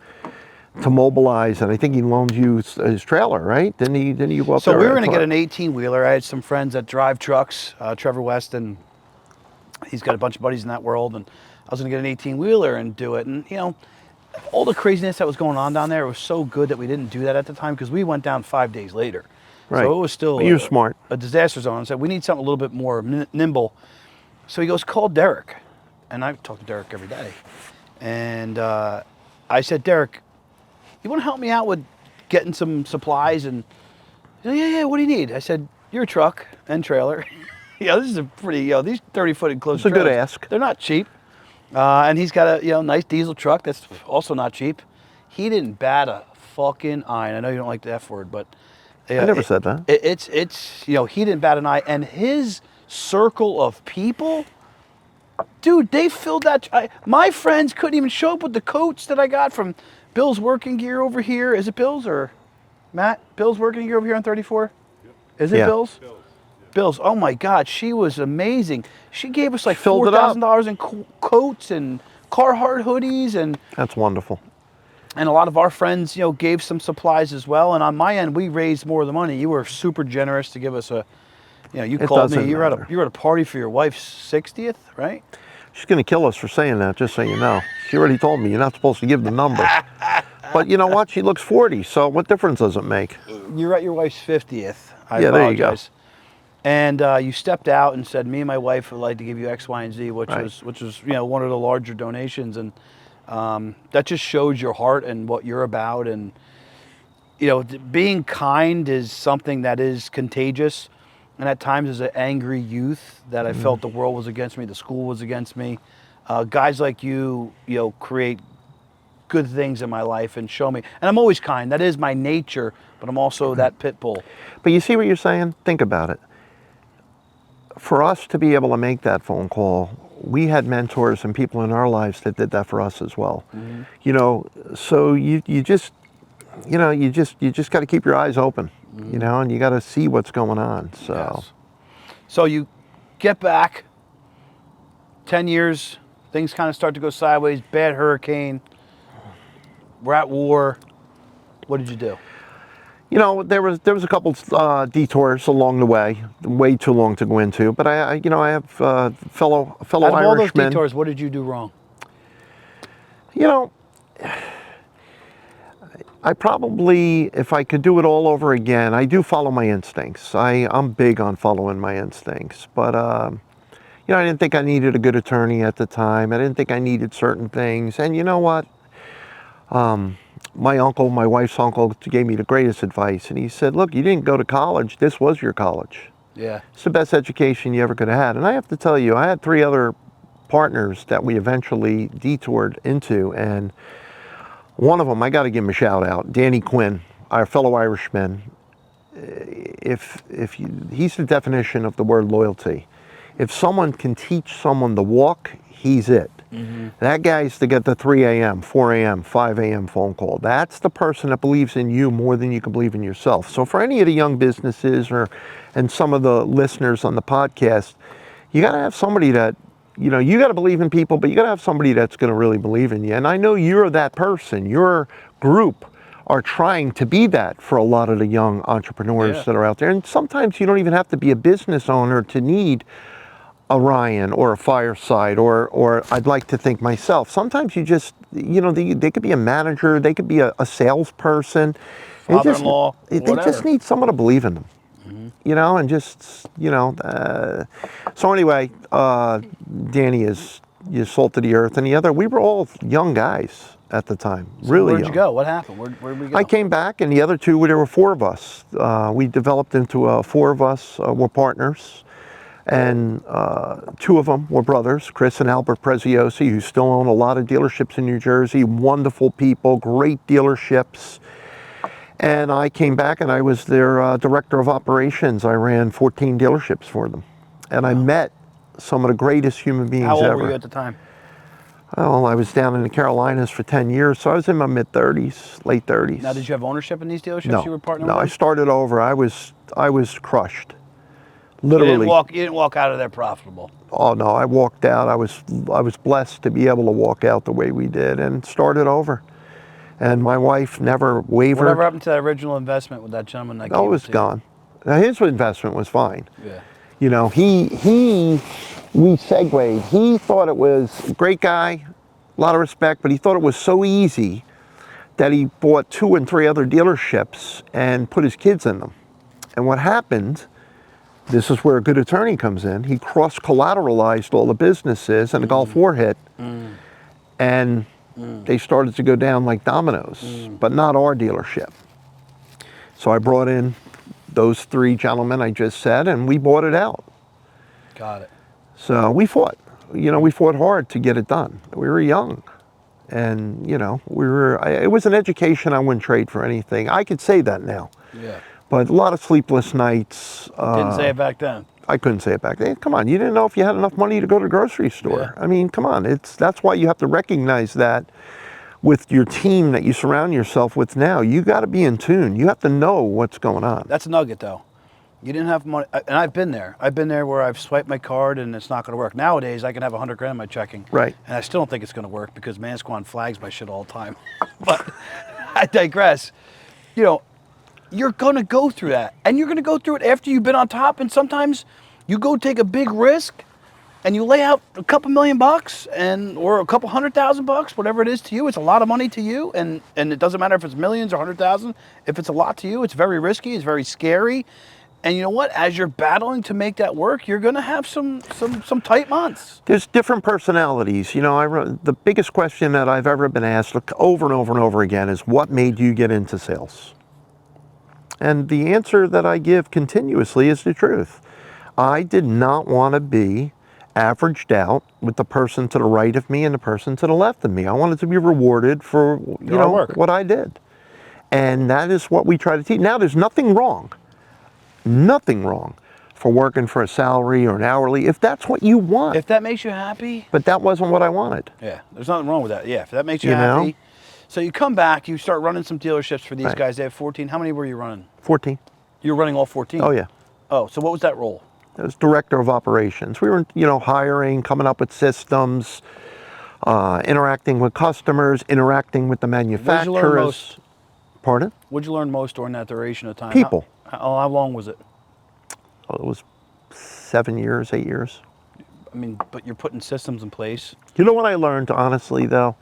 mobilize. And I think he loaned you his trailer, right? Didn't he go up
so
there?
So we were going to get an 18-wheeler. I had some friends that drive trucks, Trevor Weston. He's got a bunch of buddies in that world, and I was going to get an 18-wheeler and do it. And, all the craziness that was going on down there, it was so good that we didn't do that at the time, because we went down 5 days later. Right. So it was still
You're smart.
A disaster zone. I said, we need something a little bit more nimble. So he goes, call Derek. And I talk to Derek every day. And I said, Derek, you want to help me out with getting some supplies? And he said, yeah, what do you need? I said, your truck and trailer. This is a pretty, these 30-foot enclosed trailers.
It's a good ask.
They're not cheap. And he's got a nice diesel truck that's also not cheap. He didn't bat a fucking eye. And I know you don't like the F word, but
I never said that.
It's he didn't bat an eye. And his circle of people, dude, they filled that. My friends couldn't even show up with the coats that I got from Bill's Working Gear over here. Is it Bill's or Matt? Bill's Working Gear over here on 34? Yep. Is it Bill's? Bill's. Oh my God, she was amazing. She gave us like $4,000 in coats and Carhartt hoodies, and
that's wonderful.
And a lot of our friends, gave some supplies as well. And on my end, we raised more of the money. You were super generous to give us you called me. You were at a party for your wife's 60th, right?
She's going to kill us for saying that, just so you know. She already told me you're not supposed to give the number. But you know what? She looks 40, so what difference does it make?
You're at your wife's 50th. I
apologize.
There you go. And you stepped out and said, "Me and my wife would like to give you X, Y, and Z," which
Right.
was one of the larger donations, and that just shows your heart and what you're about. And being kind is something that is contagious. And at times, as an angry youth, that I felt the world was against me, the school was against me. Guys like you, create good things in my life and show me. And I'm always kind. That is my nature, but I'm also that pit bull.
But you see what you're saying? Think about it. For us to be able to make that phone call, we had mentors and people in our lives that did that for us as well. So you just got to keep your eyes open, and you got to see what's going on. So,
Yes. So you get back, 10 years, things kind of start to go sideways, bad hurricane, we're at war. What did you do?
there was a couple detours along the way too long to go into. But I have fellow
Out of all those
Irishmen.
detours, what did you do wrong?
I probably, if I could do it all over again, I do follow my instincts. I'm big on following my instincts. But, I didn't think I needed a good attorney at the time. I didn't think I needed certain things. And you know what? My uncle, my wife's uncle, gave me the greatest advice. And he said, look, you didn't go to college. This was your college.
Yeah.
It's the best education you ever could have had. And I have to tell you, I had 3 other partners that we eventually detoured into. And one of them, I got to give him a shout out, Danny Quinn, our fellow Irishman. He's the definition of the word loyalty. If someone can teach someone to walk, he's it. That guy's to get the 3 a.m., 4 a.m., 5 a.m. phone call. That's the person that believes in you more than you can believe in yourself. So for any of the young businesses and some of the listeners on the podcast, you got to have somebody that, you got to believe in people, but you got to have somebody that's going to really believe in you. And I know you're that person. Your group are trying to be that for a lot of the young entrepreneurs that are out there. And sometimes you don't even have to be a business owner to need a Ryan or a Fireside or I'd like to think myself. Sometimes you just, they could be a manager, they could be a salesperson.
Father-in-law,
They just need someone to believe in them. And just, so anyway, Danny is salt of the earth, and the other, we were all young guys at the time, really
Where'd
young.
you go? What happened? Where'd we go?
I came back, and the other 2, there were 4 of us. We developed into 4 of us were partners, and 2 of them were brothers, Chris and Albert Preziosi, who still own a lot of dealerships in New Jersey, wonderful people, great dealerships. And I came back and I was their director of operations. I ran 14 dealerships for them. And I met some of the greatest human beings ever.
How old were you at the time?
Well, I was down in the Carolinas for 10 years, so I was in my mid-30s, late 30s.
Now, did you have ownership in these dealerships
No,
you were partnering
no, I
with?
started over. I was crushed,
You
literally.
didn't walk out of there profitable.
Oh no, I walked out. I was blessed to be able to walk out the way we did and started over. And my wife never wavered.
Whatever happened to that original investment with that gentleman that
Oh,
gave
it was
to you?
gone. Now, his investment was fine.
Yeah.
We segued. He thought it was a great guy, a lot of respect, but he thought it was so easy that he bought 2 and 3 other dealerships and put his kids in them. And what happened, this is where a good attorney comes in, he cross-collateralized all the businesses and the Gulf War hit, and they started to go down like dominoes, but not our dealership. So I brought in those 3 gentlemen I just said, and we bought it out.
Got it.
So we fought. We fought hard to get it done. We were young. And, it was an education I wouldn't trade for anything. I could say that now.
Yeah.
But a lot of sleepless nights.
Didn't say it back then.
I couldn't say it back then. Come on, you didn't know if you had enough money to go to the grocery store.
Yeah.
I mean, come on. That's why you have to recognize that with your team that you surround yourself with now. You got to be in tune. You have to know what's going on.
That's a nugget, though. You didn't have money, and I've been there. I've been there where I've swiped my card and it's not going to work. Nowadays, I can have $100 grand in my checking,
Right.
And I still don't think it's going to work because Mansquan flags my shit all the time. But I digress. You're going to go through that, and you're going to go through it after you've been on top. And sometimes you go take a big risk, and you lay out a couple $1,000,000 or a couple $100,000, whatever it is to you. It's a lot of money to you, and it doesn't matter if it's millions or 100,000. If it's a lot to you, it's very risky. It's very scary. And you know what? As you're battling to make that work, you're going to have some tight months.
There's different personalities. You know, the biggest question that I've ever been asked over and over and over again is, what made you get into sales? And the answer that I give continuously is the truth. I did not want to be averaged out with the person to the right of me and the person to the left of me. I wanted to be rewarded for, you know,
work.
what I did. And that is what we try to teach. Now, there's nothing wrong for working for a salary or an hourly, if that's what you want.
If that makes you happy.
But that wasn't what I wanted.
Yeah, there's nothing wrong with that. Yeah, if that makes you,
You know?
happy. So you come back, you start running some dealerships for these guys. They have 14. How many were you running?
14.
You were running all 14?
Oh, yeah.
Oh, so what was that role?
I was director of operations. We were, you know, hiring, coming up with systems, interacting with customers, interacting with the manufacturers.
What'd you learn most?
Pardon?
What'd you learn most during that duration of time?
People.
How long was it?
Oh, it was 7 years, 8 years.
I mean, but you're putting systems in place.
You know what I learned, honestly, though?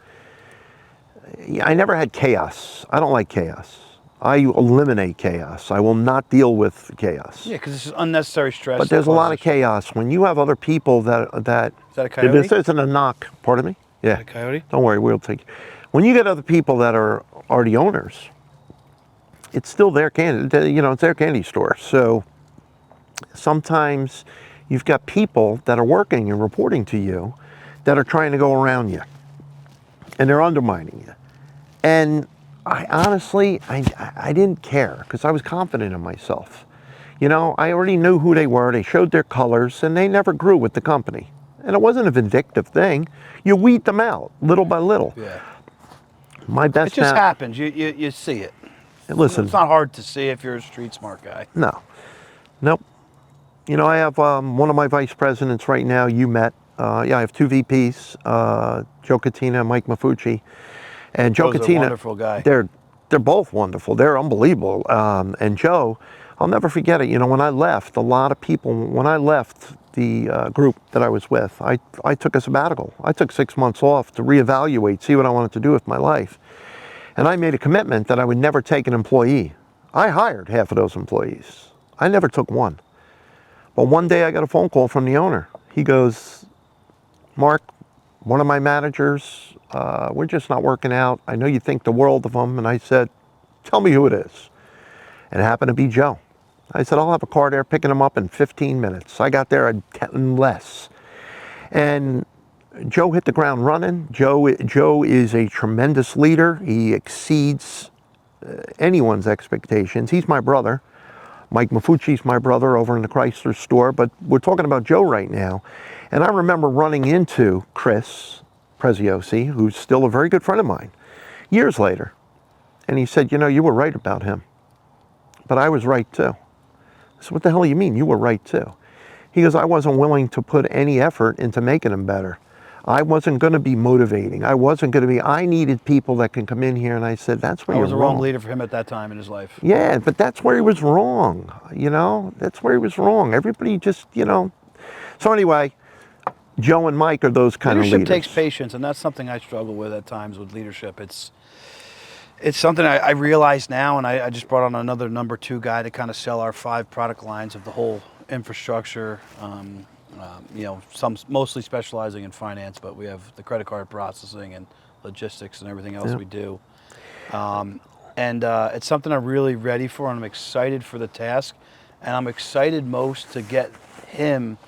I never had chaos. I don't like chaos. I eliminate chaos. I will not deal with chaos.
Yeah, because it's unnecessary stress.
But there's a lot of chaos when you have other people that
Is that a coyote?
This isn't a knock. Pardon me? Yeah.
A coyote?
Don't worry, we'll take. When you get other people that are the owners, it's still their candy. You know, it's their candy store. So sometimes you've got people that are working and reporting to you that are trying to go around you, and they're undermining you. And I honestly, I didn't care because I was confident in myself. You know, I already knew who they were. They showed their colors, and they never grew with the company. And it wasn't a vindictive thing. You weed them out little by little.
Yeah.
My best.
It just happens. You see it.
Listen.
It's not hard to see if you're a street smart guy.
No. Nope. You know, I have one of my vice presidents right now. You met. I have two VPs, Joe Cattina and Mike Mafucci. And Joe
Joe's a
Cattina,
wonderful guy.
They're both wonderful. They're unbelievable. And Joe, I'll never forget it. You know, when I left, when I left the group that I was with, I took a sabbatical. I took 6 months off to reevaluate, see what I wanted to do with my life. And I made a commitment that I would never take an employee. I hired half of those employees. I never took one. But one day I got a phone call from the owner. He goes, Mark, one of my managers, we're just not working out. I know you think the world of them. And I said, tell me who it is. And it happened to be Joe. I said, I'll have a car there picking him up in 15 minutes. I got there at 10 less. And Joe hit the ground running. Joe is a tremendous leader. He exceeds anyone's expectations. He's my brother. Mike Mafucci's my brother over in the Chrysler store, but we're talking about Joe right now. And I remember running into Chris Preziosi, who's still a very good friend of mine, years later. And he said, you know, you were right about him. But I was right too. I said, what the hell do you mean? You were right too. He goes, I wasn't willing to put any effort into making him better. I wasn't going to be motivating. I needed people that can come in here. And I said, that's where you're wrong.
I was the wrong leader for him at that time in his life.
Yeah, but that's where he was wrong. You know, that's where he was wrong. Everybody just, you know. So anyway, Joe and Mike are those kind of leaders.
Leadership takes patience, and that's something I struggle with at times with leadership. It's something I realize now, and I just brought on another number 2 guy to kind of sell our 5 product lines of the whole infrastructure. You know, some mostly specializing in finance, but we have the credit card processing and logistics and everything else we do. It's something I'm really ready for, and I'm excited for the task, and I'm excited most to get him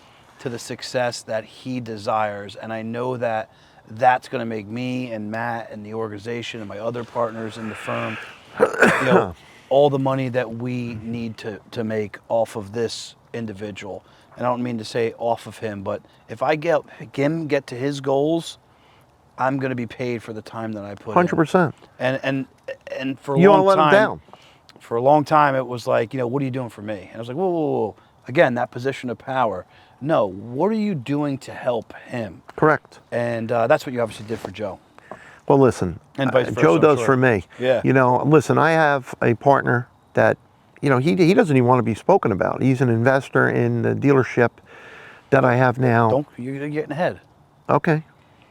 to the success that he desires. And I know that that's going to make me and Matt and the organization and my other partners in the firm, you know, all the money that we need to make off of this individual. And I don't mean to say off of him, but if I get to his goals, I'm going to be paid for the time that I put
100%.
in. And for a
you
long
don't let
time,
him down.
For a long time, it was like, you know, what are you doing for me? And I was like, whoa. Again, that position of power. No, what are you doing to help him?
Correct.
And that's what you obviously did for Joe.
Well, listen,
And vice versa,
Joe
I'm
does
sure.
for me.
Yeah.
You know, listen, I have a partner that, you know, he doesn't even want to be spoken about. He's an investor in the dealership that I have now.
You're getting ahead.
Okay.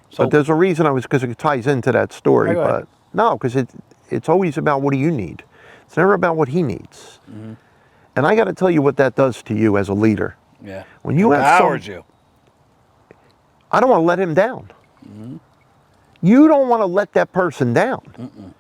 So,
But there's a reason because it ties into that story.
Right, go ahead.
But no, because it's always about what do you need. It's never about what he needs.
Mm-hmm.
And I got to tell you what that does to you as a leader.
Yeah.
When you have
Empowers you.
I don't want to let him down. You don't want to let that person down.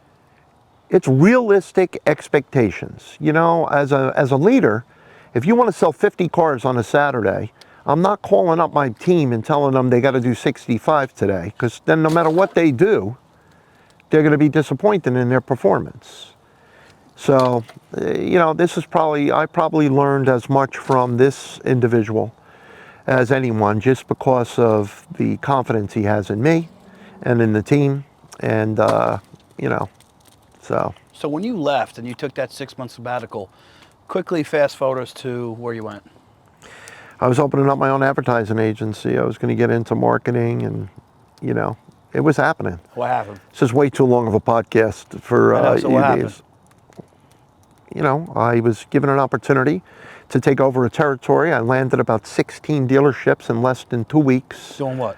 It's realistic expectations. You know, as a leader, if you want to sell 50 cars on a Saturday, I'm not calling up my team and telling them they got to do 65 today, because then no matter what they do, they're going to be disappointed in their performance. So, you know, I probably learned as much from this individual as anyone, just because of the confidence he has in me and in the team. And, you know, so.
So when you left and you took that 6-month sabbatical, quickly fast forward us to where you went.
I was opening up my own advertising agency. I was going to get into marketing, and, you know, it was happening.
What happened?
This is way too long of a podcast for
So what happened?
You know, I was given an opportunity to take over a territory. I landed about 16 dealerships in less than 2 weeks.
Doing what?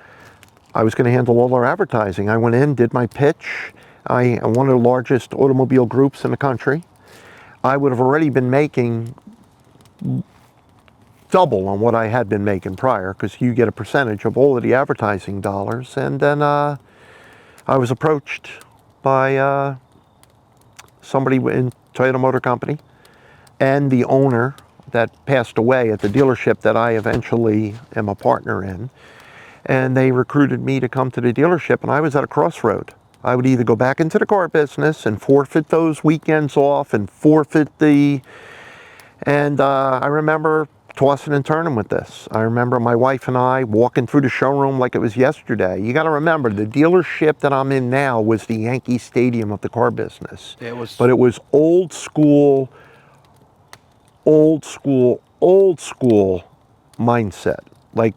I was going to handle all our advertising. I went in, did my pitch. I am one of the largest automobile groups in the country. I would have already been making double on what I had been making prior, because you get a percentage of all of the advertising dollars. And then I was approached by somebody in Toyota Motor Company and the owner that passed away at the dealership that I eventually am a partner in. And they recruited me to come to the dealership, and I was at a crossroad. I would either go back into the car business and forfeit those weekends off and I remember tossing and turning with this. I remember my wife and I walking through the showroom like it was yesterday. You got to remember, the dealership that I'm in now was the Yankee Stadium of the car business. But it was old school mindset. Like,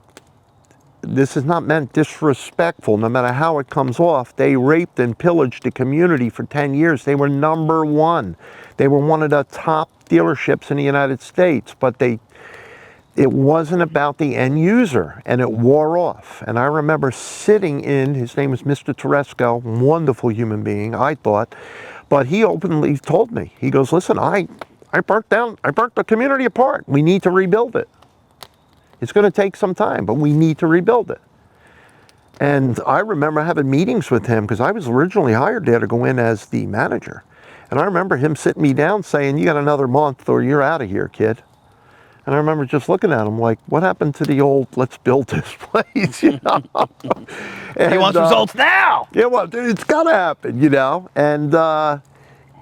this is not meant disrespectful, no matter how it comes off. They raped and pillaged the community for 10 years. They were number one. They were one of the top dealerships in the United States, but it wasn't about the end user, and it wore off. And I remember sitting in, his name was Mr. Teresco, wonderful human being, I thought, but he openly told me, he goes, listen, I burnt the community apart. We need to rebuild it. It's going to take some time, but we need to rebuild it. And I remember having meetings with him, because I was originally hired there to go in as the manager. And I remember him sitting me down saying, you got another month or you're out of here, kid. And I remember just looking at him like, what happened to the old, let's build this place, you know? And,
He wants results now!
Yeah, well, it's got to happen, you know? And,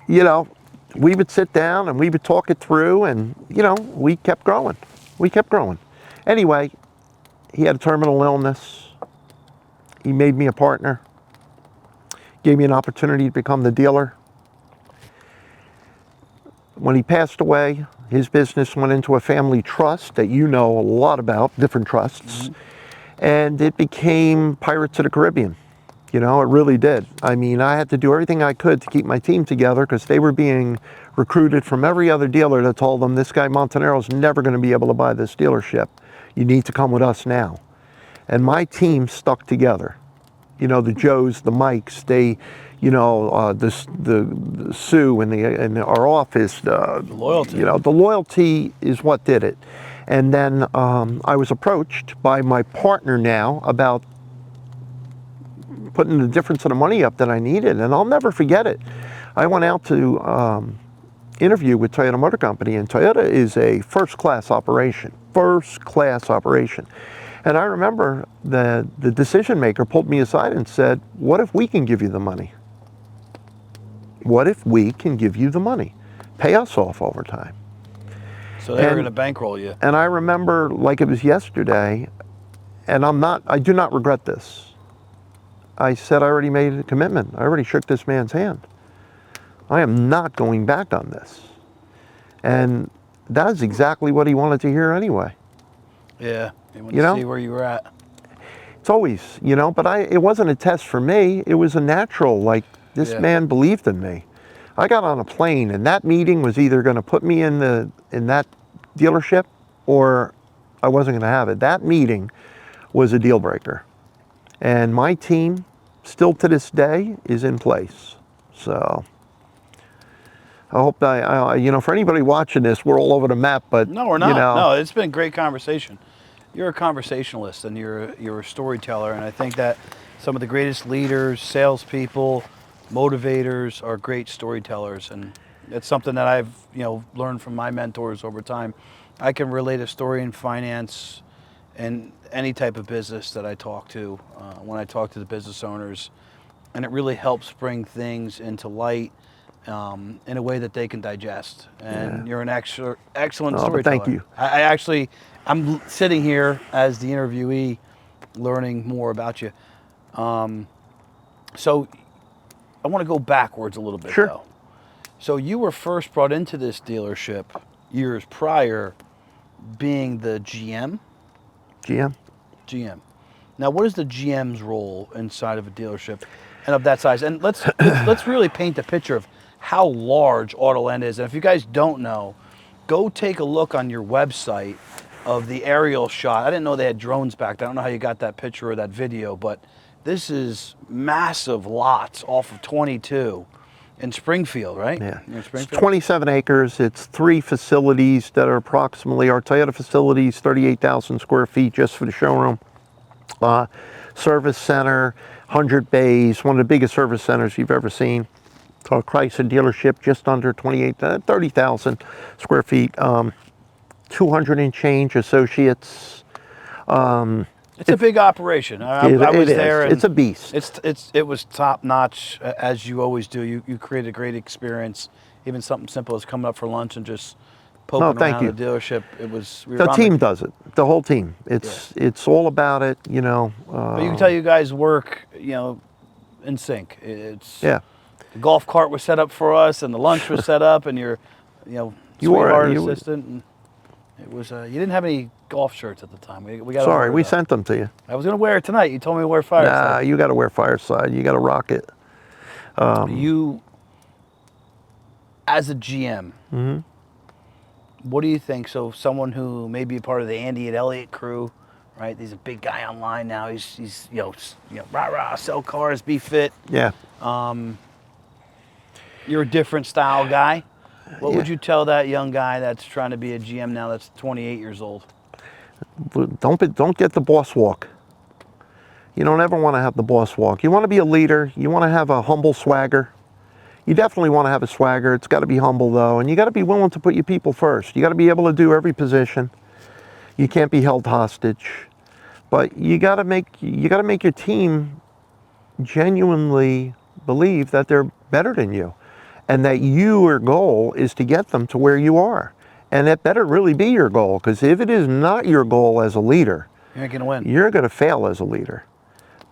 you know, we would sit down and we would talk it through, and, you know, we kept growing. We kept growing. Anyway, he had a terminal illness. He made me a partner, gave me an opportunity to become the dealer. When he passed away, his business went into a family trust that you know a lot about, different trusts, and it became Pirates of the Caribbean. You know, it really did. I mean, I had to do everything I could to keep my team together, because they were being recruited from every other dealer that told them, this guy Montenero is never going to be able to buy this dealership. You need to come with us now. And my team stuck together. You know, the Joes, the Mikes, they, you know, the Sue in our office. The
loyalty.
You know, the loyalty is what did it. And then I was approached by my partner now about putting the difference of the money up that I needed. And I'll never forget it. I went out to interview with Toyota Motor Company, and Toyota is a first-class operation. First-class operation. And I remember the decision maker pulled me aside and said, what if we can give you the money? What if we can give you the money? Pay us off over time.
So they were going to bankroll you.
And I remember like it was yesterday, and I do not regret this. I said I already made a commitment. I already shook this man's hand. I am not going back on this. And that's exactly what he wanted to hear anyway.
Yeah, he wanted
You know?
to see where you were at.
It's always, you know, but it wasn't a test for me. It was a natural, like, this man believed in me. I got on a plane, and that meeting was either going to put me in that dealership, or I wasn't going to have it. That meeting was a deal breaker. And my team, still to this day, is in place. So I hope that, for anybody watching this, we're all over the map, but
No, we're not. No, it's been a great conversation. You're a conversationalist and you're a storyteller, and I think that some of the greatest leaders, salespeople, motivators are great storytellers, and it's something that I've learned from my mentors over time. I can relate a story in finance and any type of business that I talk to when I talk to the business owners, and it really helps bring things into light in a way that they can digest. And you're an excellent storyteller.
Thank you.
I'm sitting here as the interviewee, learning more about you. So I want to go backwards a little bit,
Sure.
though. So you were first brought into this dealership years prior, being the GM. GM. Now, what is the GM's role inside of a dealership and of that size? And let's really paint the picture of how large Autoland is. And if you guys don't know, go take a look on your website of the aerial shot. I didn't know they had drones back there. I don't know how you got that picture or that video, but this is massive lots off of 22 in Springfield, right?
Yeah.
You're in
It's
Springfield?
27 acres. It's 3 facilities that are approximately, our Toyota facilities, 38,000 square feet just for the showroom. Service center, 100 bays, one of the biggest service centers you've ever seen. Chrysler dealership, just under 30,000 square feet. 200 and change associates.
It's a big operation. I was there. And
it's a beast.
It was top notch, as you always do. You create a great experience. Even something simple as coming up for lunch and just poking around the dealership.
The team does it. The whole team. It's all about it.
But you can tell you guys work, in sync. The golf cart was set up for us, and the lunch was set up, and your, sweetheart assistant. And it was. You didn't have any golf shirts at the time. We got.
Sorry, we sent them to you.
I was gonna wear it tonight. You told me to wear Fireside.
Nah, you got to wear Fireside. You got to rock it.
You, as a GM, what do you think? So someone who may be a part of the Andy and Elliott crew, right? He's a big guy online now. He's rah rah, sell cars, be fit.
Yeah.
You're a different style guy. What would you tell that young guy that's trying to be a GM now that's 28 years old?
Don't get the boss walk. You don't ever want to have the boss walk. You want to be a leader. You want to have a humble swagger. You definitely want to have a swagger. It's got to be humble though, and you got to be willing to put your people first. You got to be able to do every position. You can't be held hostage, but you got to make your team genuinely believe that they're better than you, and that your goal is to get them to where you are. And that better really be your goal, because if it is not your goal as a leader,
you're not going to win.
You're going to fail as a leader.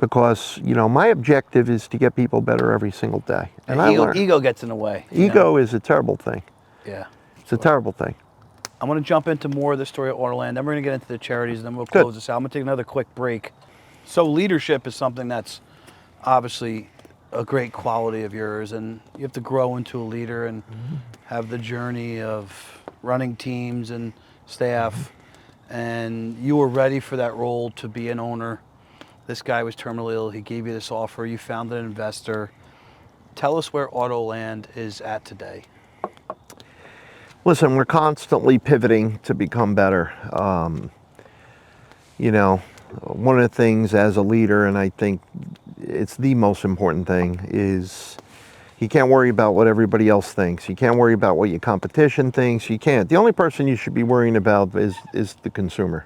Because, my objective is to get people better every single day. And
ego gets in the way.
Ego is a terrible thing.
Yeah.
It's a terrible thing.
I'm going to jump into more of the story of Autoland. Then we're going to get into the charities, and then we'll close this out. I'm going to take another quick break. So leadership is something that's obviously a great quality of yours, and you have to grow into a leader and have the journey of running teams and staff, and you were ready for that role to be an owner. This guy was terminally ill. He gave you this offer. You found an investor. Tell us where Autoland is at today.
Listen, we're constantly pivoting to become better. One of the things as a leader, and I think it's the most important thing, is you can't worry about what everybody else thinks. You can't worry about what your competition thinks. You can't. The only person you should be worrying about is the consumer,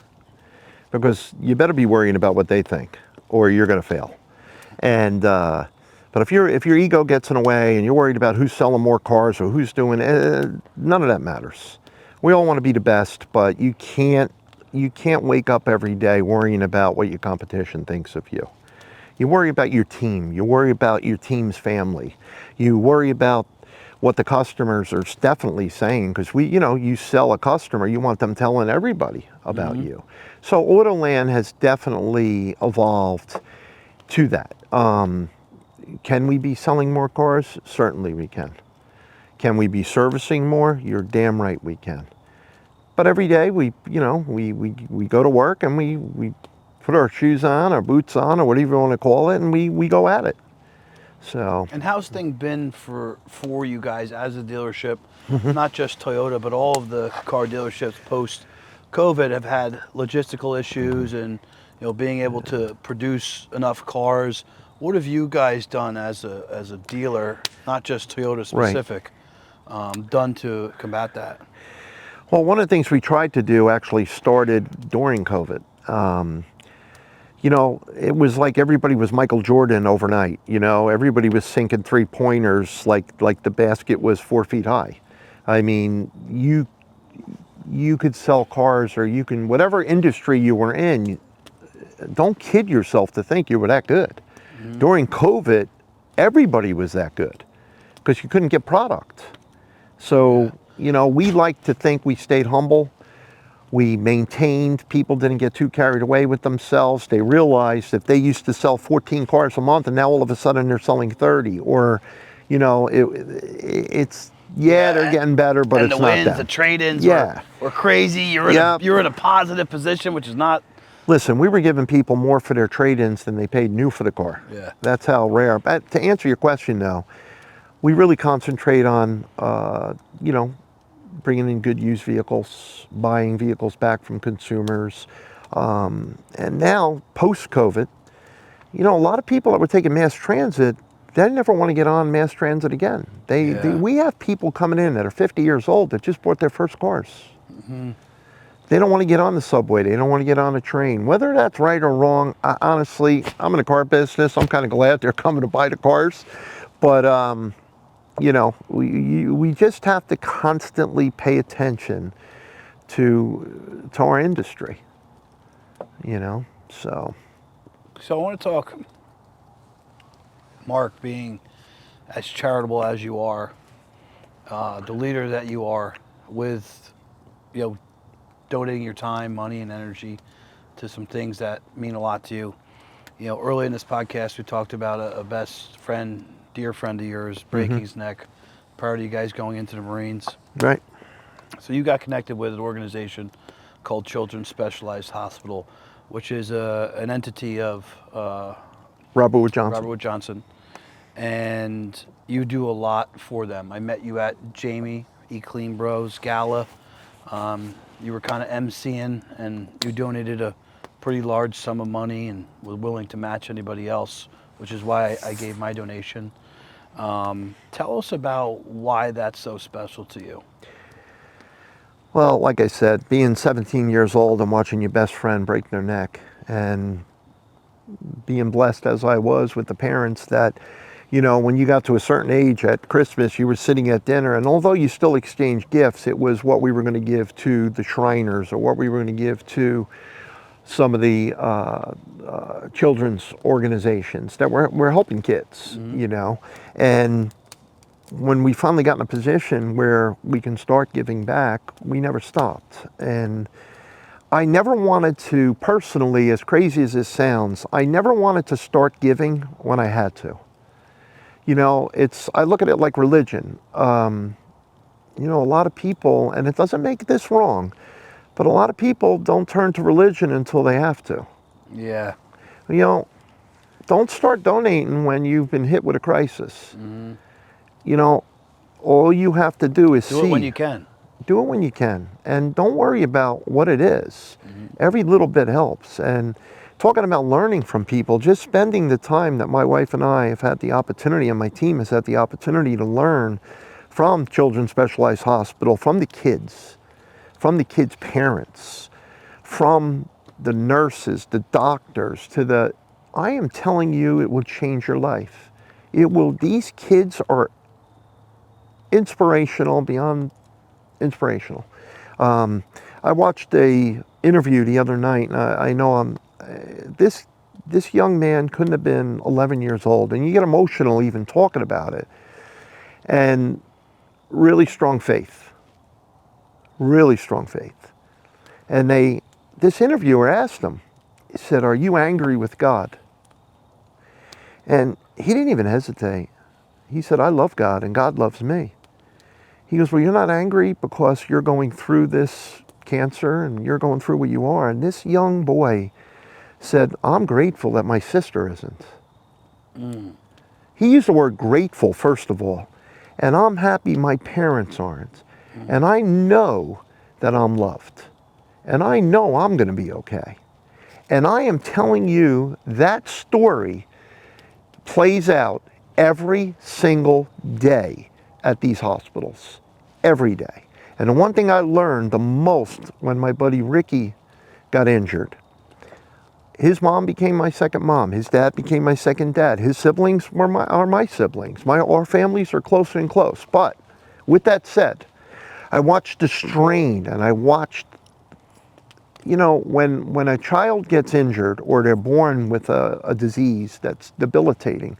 because you better be worrying about what they think, or you're going to fail. And but if your ego gets in the way and you're worried about who's selling more cars or who's doing, none of that matters. We all want to be the best, but you can't wake up every day worrying about what your competition thinks of you. You worry about your team. You worry about your team's family. You worry about what the customers are definitely saying, because you sell a customer, you want them telling everybody about you. So Autoland has definitely evolved to that. Can we be selling more cars? Certainly we can. Can we be servicing more? You're damn right we can. But every day we go to work and we put our shoes on, our boots on, or whatever you want to call it, and we go at it. So,
And how's things been for you guys as a dealership? Not just Toyota, but all of the car dealerships post COVID have had logistical issues and being able to produce enough cars. What have you guys done as a dealer, not just Toyota specific, done to combat that?
well, one of the things we tried to do actually started during COVID. It was like everybody was Michael Jordan overnight. Everybody was sinking 3-pointers like the basket was 4 feet high. I mean, you could sell cars, or whatever industry you were in, don't kid yourself to think you were that good. Mm-hmm. During COVID, everybody was that good because you couldn't get product. So, we like to think we stayed humble. We maintained, people didn't get too carried away with themselves. They realized if they used to sell 14 cars a month and now all of a sudden they're selling 30, or, they're getting better, but
and
it's
the
not
wins,
them.
the trade-ins
Yeah.
were crazy. You're in a positive position, which is not.
Listen, we were giving people more for their trade-ins than they paid new for the car.
Yeah.
That's how rare. But to answer your question, though, we really concentrate on, bringing in good used vehicles, buying vehicles back from consumers. And now, post-COVID, a lot of people that were taking mass transit, they never want to get on mass transit again. We have people coming in that are 50 years old that just bought their first cars. Mm-hmm. They don't want to get on the subway. They don't want to get on a train. Whether that's right or wrong, honestly, I'm in the car business. I'm kind of glad they're coming to buy the cars. But, we just have to constantly pay attention to our industry, so.
So I want to talk, Mark, being as charitable as you are, the leader that you are, with, donating your time, money, and energy to some things that mean a lot to you. Early in this podcast, we talked about a best friend, dear friend of yours, breaking his neck prior to you guys going into the Marines.
Right.
So you got connected with an organization called Children's Specialized Hospital, which is an entity of
Robert Wood
Johnson. And you do a lot for them. I met you at Jamie E. Clean Bros Gala. You were kind of emceeing, and you donated a pretty large sum of money and were willing to match anybody else, which is why I gave my donation. Tell us about why that's so special to you.
Well, like I said, being 17 years old and watching your best friend break their neck, and being blessed as I was with the parents that, when you got to a certain age at Christmas, you were sitting at dinner, and although you still exchanged gifts, it was what we were going to give to the Shriners, or what we were going to give to some of the children's organizations that were helping kids, and when we finally got in a position where we can start giving back, we never stopped. And I never wanted to, personally, as crazy as this sounds, I never wanted to start giving when I had to. I look at it like religion. A lot of people, and it doesn't make this wrong, but a lot of people don't turn to religion until they have to.
Yeah.
Don't start donating when you've been hit with a crisis. Mm-hmm. All you have to do is
do it when you can.
Do it when you can. And don't worry about what it is. Mm-hmm. Every little bit helps. And talking about learning from people, just spending the time that my wife and I have had the opportunity, and my team has had the opportunity to learn from Children's Specialized Hospital, from the kids parents, from the nurses, the doctors, I am telling you, it will change your life. These kids are inspirational beyond inspirational. I watched a interview the other night, and I know this young man couldn't have been 11 years old, and you get emotional even talking about it. And really strong faith. And this interviewer asked him, he said, "Are you angry with God?" And he didn't even hesitate. He said, "I love God and God loves me." He goes, "Well, you're not angry because you're going through this cancer and you're going through what you are." And this young boy said, "I'm grateful that my sister isn't." Mm. He used the word grateful, first of all. And I'm happy my parents aren't. And I know that I'm loved. And I know I'm going to be okay. And I am telling you that story plays out every single day at these hospitals. Every day. And the one thing I learned the most when my buddy Ricky got injured, his mom became my second mom. His dad became my second dad. His siblings are my siblings. Our families are closer and close. But with that said, I watched the strain, and I watched, when a child gets injured or they're born with a disease that's debilitating,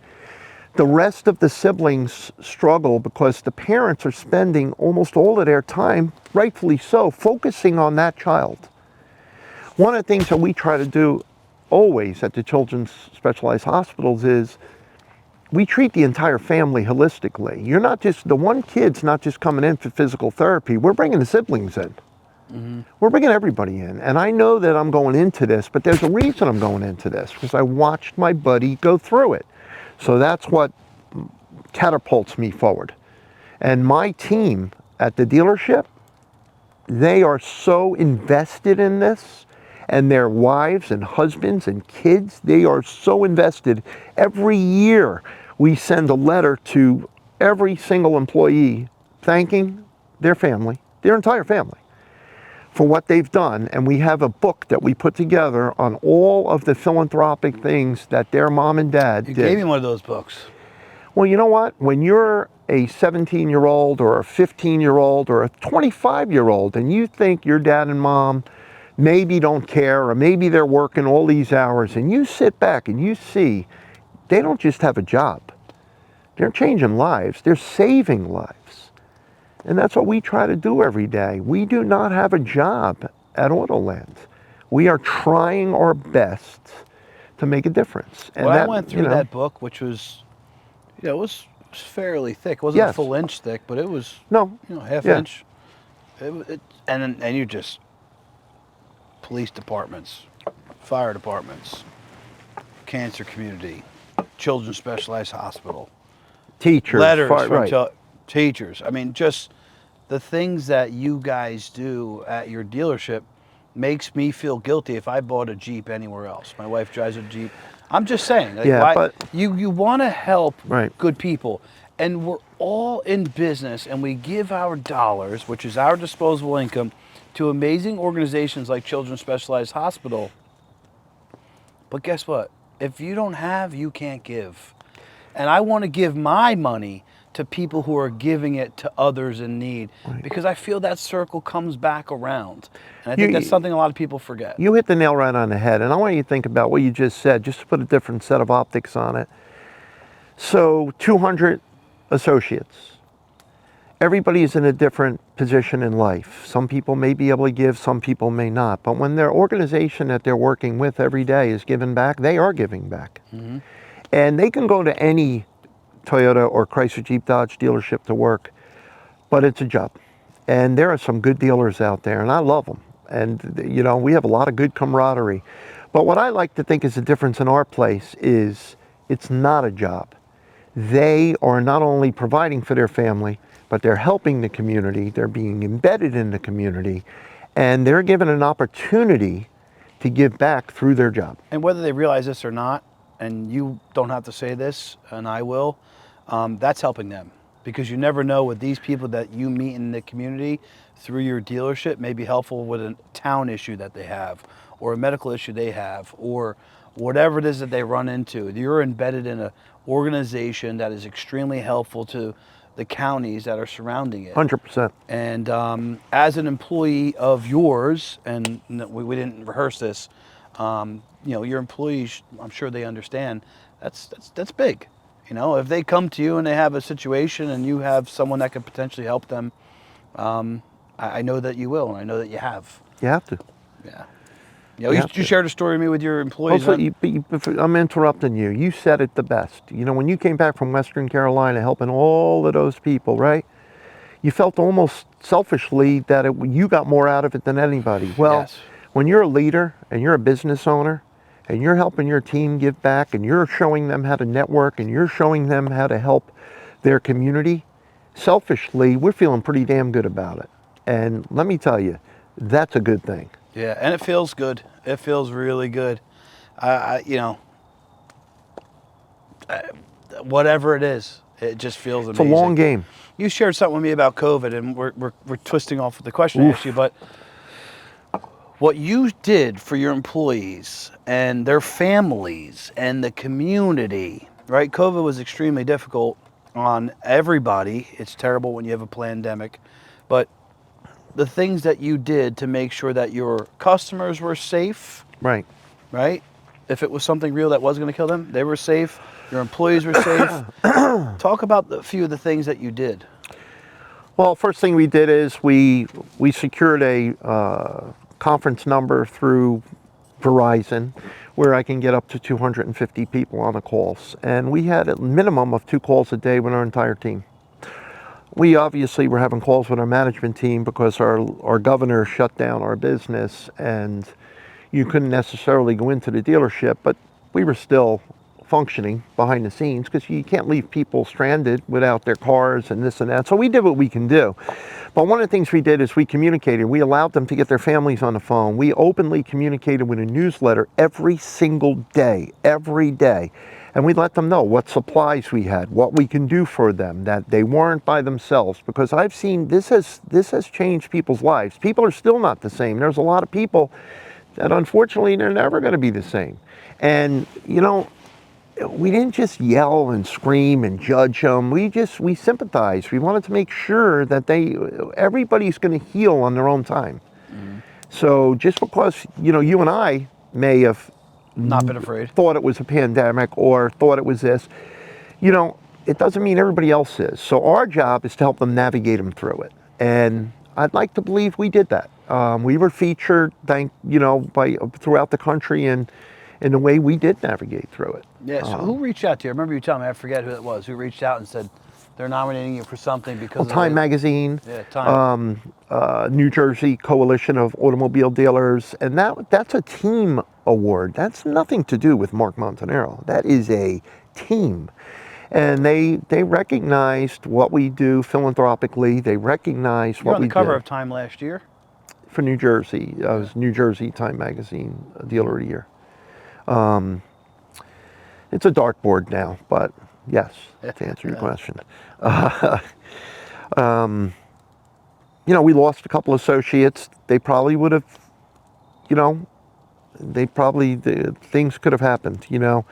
the rest of the siblings struggle because the parents are spending almost all of their time, rightfully so, focusing on that child. One of the things that we try to do always at the Children's Specialized Hospitals is we treat the entire family holistically. The one kid's not just coming in for physical therapy, we're bringing the siblings in. We're bringing everybody in. And I know that I'm going into this, but there's a reason I'm going into this, because I watched my buddy go through it. So that's what catapults me forward. And my team at the dealership, they are so invested in this, and their wives and husbands and kids, they are so invested. Every year we send a letter to every single employee thanking their family, their entire family, for what they've done. And we have a book that we put together on all of the philanthropic things that their mom and dad did.
You gave me one of those books.
Well, you know what? When you're a 17-year-old or a 15-year-old or a 25-year-old and you think your dad and mom maybe don't care, or maybe they're working all these hours, and you sit back and you see they don't just have a job. They're changing lives. They're saving lives. And that's what we try to do every day. We do not have a job at Autoland. We are trying our best to make a difference. And
I went through that book, which was, it was fairly thick. It wasn't a full inch thick, but it was half inch. And you just, police departments, fire departments, cancer community, Children's Specialized Hospital,
teachers,
letters from teachers. I mean, just the things that you guys do at your dealership makes me feel guilty if I bought a Jeep anywhere else. My wife drives a Jeep. I'm just saying, but you want to help good people, and we're all in business, and we give our dollars, which is our disposable income, to amazing organizations like Children's Specialized Hospital. But guess what? If you don't have, you can't give. And I want to give my money to people who are giving it to others in need, because I feel that circle comes back around. And I think that's something a lot of people forget.
You hit the nail right on the head. And I want you to think about what you just said, just to put a different set of optics on it. So 200 associates. Everybody is in a different position in life. Some people may be able to give, some people may not. But when their organization that they're working with every day is giving back, they are giving back. And they can go to any Toyota or Chrysler Jeep Dodge dealership to work, but it's a job. And there are some good dealers out there, and I love them. And we have a lot of good camaraderie. But what I like to think is the difference in our place is it's not a job. They are not only providing for their family, but they're helping the community, they're being embedded in the community, and they're given an opportunity to give back through their job.
And whether they realize this or not, and you don't have to say this, and I will, that's helping them. Because you never know what these people that you meet in the community through your dealership may be helpful with a town issue that they have, or a medical issue they have, or whatever it is that they run into. You're embedded in an organization that is extremely helpful to the counties that are surrounding it.
100%.
And as an employee of yours, and we didn't rehearse this, your employees, I'm sure they understand, that's big. If they come to you and they have a situation and you have someone that could potentially help them, I know that you will, and I know that you have.
You have to.
Yeah. You shared a story with me with your employees.
Also, I'm interrupting you. You said it the best. When you came back from Western Carolina helping all of those people, right? You felt almost selfishly that you got more out of it than anybody. Well, when you're a leader and you're a business owner and you're helping your team give back, and you're showing them how to network, and you're showing them how to help their community, selfishly, we're feeling pretty damn good about it. And let me tell you, that's a good thing.
Yeah, and it feels good. It feels really good. Whatever it is, it just feels amazing.
It's a long game.
You shared something with me about COVID, and we're twisting off with the question I asked you, but what you did for your employees and their families and the community, right? COVID was extremely difficult on everybody. It's terrible when you have a pandemic, but the things that you did to make sure that your customers were safe,
Right.
right? If it was something real that was going to kill them, they were safe. Your employees were safe. Talk about a few of the things that you did.
Well, first thing we did is we secured a conference number through Verizon where I can get up to 250 people on the calls. And we had a minimum of 2 calls a day with our entire team. We obviously were having calls with our management team because our governor shut down our business and you couldn't necessarily go into the dealership, but we were still functioning behind the scenes because you can't leave people stranded without their cars and this and that. So we did what we can do. But one of the things we did is we communicated. We allowed them to get their families on the phone. We openly communicated with a newsletter every single day, every day. And we let them know what supplies we had, what we can do for them, that they weren't by themselves. Because I've seen this has changed people's lives. People are still not the same. There's a lot of people that unfortunately they're never going to be the same. And you know, we didn't just yell and scream and judge them. We sympathized. We wanted to make sure that everybody's going to heal on their own time. Mm-hmm. So just because, you know, you and I may have
not been afraid,
thought it was a pandemic or thought it was this, you know, it doesn't mean everybody else is. So our job is to help them navigate them through it. And I'd like to believe we did that. We were featured, throughout the country and in the way we did navigate through it.
Yeah, so who reached out to you? I remember you telling me, I forget who it was, who reached out and said they're nominating you for something because of
Time Magazine,
yeah, Time.
New Jersey Coalition of Automobile Dealers, and that's a team award. That's nothing to do with Mark Montenero. That is a team. And they recognized what we do philanthropically. They recognized what we do.
You were on the cover of Time last year?
For New Jersey. I was New Jersey Time Magazine Dealer of the Year. It's a dartboard now, but yes, to answer your question. You know, we lost a couple associates. They probably would have, you know, things could have happened, you know.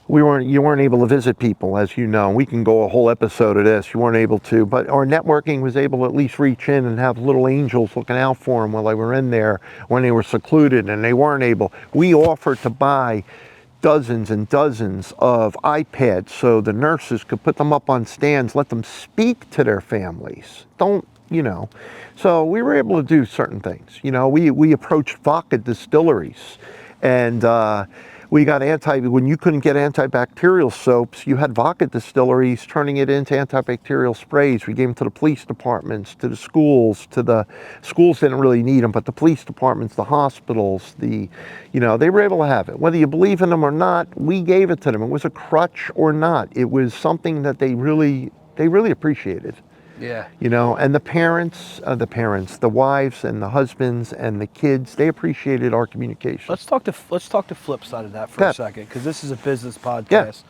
You weren't able to visit people, as you know. We can go a whole episode of this. You weren't able to, but our networking was able to at least reach in and have little angels looking out for them while they were in there when they were secluded and they weren't able. We offered to buy dozens and dozens of iPads so the nurses could put them up on stands, let them speak to their families. You know. So we were able to do certain things. You know, we approached vodka distilleries and we got when you couldn't get antibacterial soaps, you had vodka distilleries turning it into antibacterial sprays. We gave them to the police departments, to the schools. Schools didn't really need them, but the police departments, the hospitals, they were able to have it. Whether you believe in them or not, we gave it to them. It was a crutch or not. It was something that they really appreciated.
Yeah.
You know, and the parents, the wives and the husbands and the kids, they appreciated our communication.
Let's talk the flip side of that for a second, because this is a business podcast,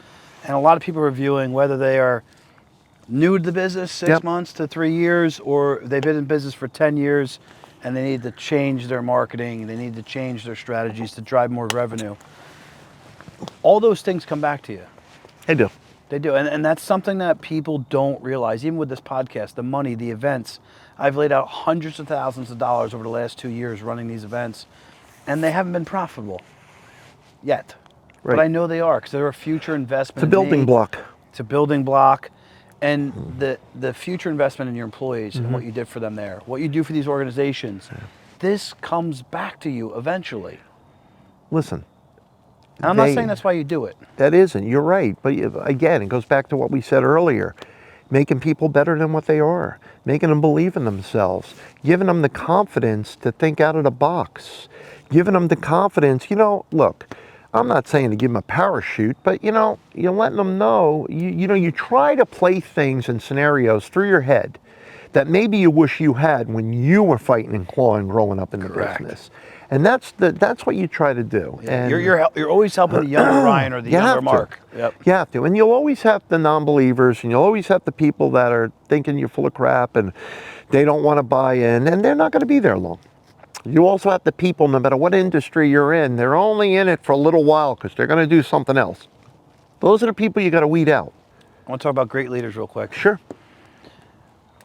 and a lot of people are viewing whether they are new to the business, 6 months to 3 years, or they've been in business for 10 years, and they need to change their marketing, they need to change their strategies to drive more revenue. All those things come back to you.
They do.
They do, and that's something that people don't realize. Even with this podcast, the money, the events, I've laid out hundreds of thousands of dollars over the last 2 years running these events, and they haven't been profitable yet. Right. But I know they are, because they're a future investment.
It's a building block.
It's a building block, and the future investment in your employees and what you did for them there, what you do for these organizations, this comes back to you eventually.
Listen.
I'm not saying that's why you do it.
That isn't. You're right. But again, it goes back to what we said earlier. Making people better than what they are. Making them believe in themselves. Giving them the confidence to think out of the box. Giving them the confidence. You know, look, I'm not saying to give them a parachute, but you're letting them know, you try to play things and scenarios through your head that maybe you wish you had when you were fighting and clawing growing up in the
Correct.
business. And that's what you try to do.
Yeah,
And
you're always helping the younger Ryan or the
you
younger
have to.
Mark. Yep.
You have to. And you'll always have the non-believers, and you'll always have the people that are thinking you're full of crap and they don't want to buy in, and they're not going to be there long. You also have the people, no matter what industry you're in, they're only in it for a little while because they're going to do something else. Those are the people you got to weed out.
I want to talk about great leaders real quick.
Sure.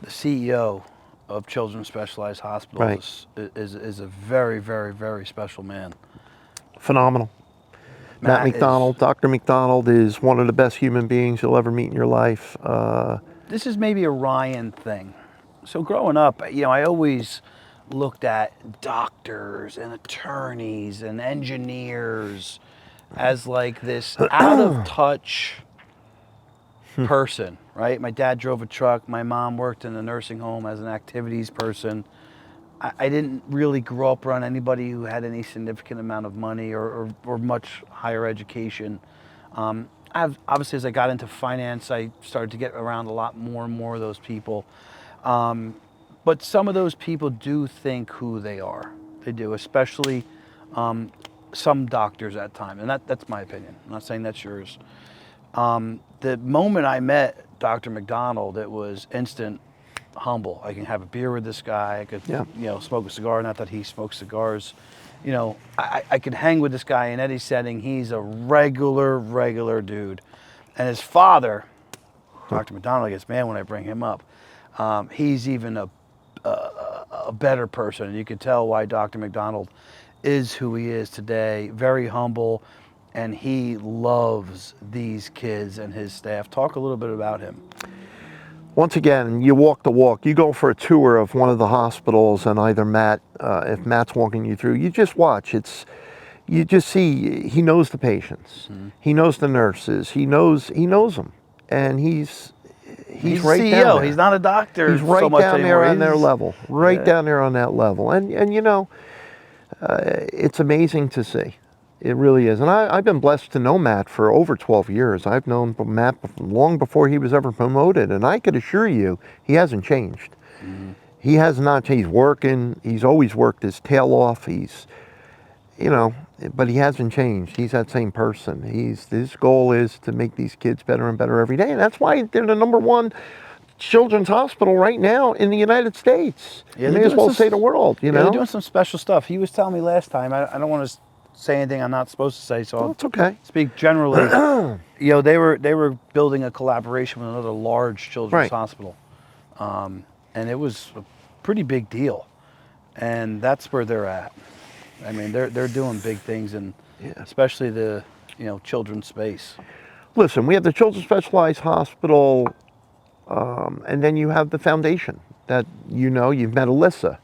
The CEO of Children's Specialized Hospitals is a very, very, very special man.
Phenomenal. Matt McDonald, Dr. McDonald is one of the best human beings you'll ever meet in your life.
This is maybe a Ryan thing. So growing up, I always looked at doctors and attorneys and engineers as like this out of touch person, right? My dad drove a truck. My mom worked in a nursing home as an activities person. I didn't really grow up around anybody who had any significant amount of money or much higher education. Obviously, as I got into finance, I started to get around a lot more and more of those people. But some of those people do think who they are. They do, especially some doctors at times. And that's my opinion. I'm not saying that's yours. The moment I met Dr. McDonald, it was instant humble. I can have a beer with this guy. I could, smoke a cigar. Not that he smokes cigars. I could hang with this guy in any setting. He's a regular dude. And his father, Dr. McDonald, gets mad when I bring him up. He's even a better person. You can tell why Dr. McDonald is who he is today. Very humble, and he loves these kids and his staff. Talk a little bit about him.
Once again, you walk the walk. You go for a tour of one of the hospitals, and either Matt, if Matt's walking you through, you just watch. You just see he knows the patients. Mm-hmm. He knows the nurses. He knows them, and he's right
CEO.
down there.
He's not a doctor.
He's right
so much
down
anymore.
there on their level. Down there on that level. And it's amazing to see. It really is. And I've been blessed to know Matt for over 12 years. I've known Matt long before he was ever promoted. And I could assure you, he hasn't changed. Mm-hmm. He has not changed. He's working. He's always worked his tail off. But he hasn't changed. He's that same person. His goal is to make these kids better and better every day. And that's why they're the #1 children's hospital right now in the United States.
Yeah,
you may as well say the world,
They're doing some special stuff. He was telling me last time, I don't want to say anything I'm not supposed to say, so
it's okay.
Speak generally. They were building a collaboration with another large children's hospital. And it was a pretty big deal. And that's where they're at. I mean, they're doing big things, and especially the children's space.
Listen, we have the Children's Specialized Hospital, and then you have the foundation that you've met Alyssa.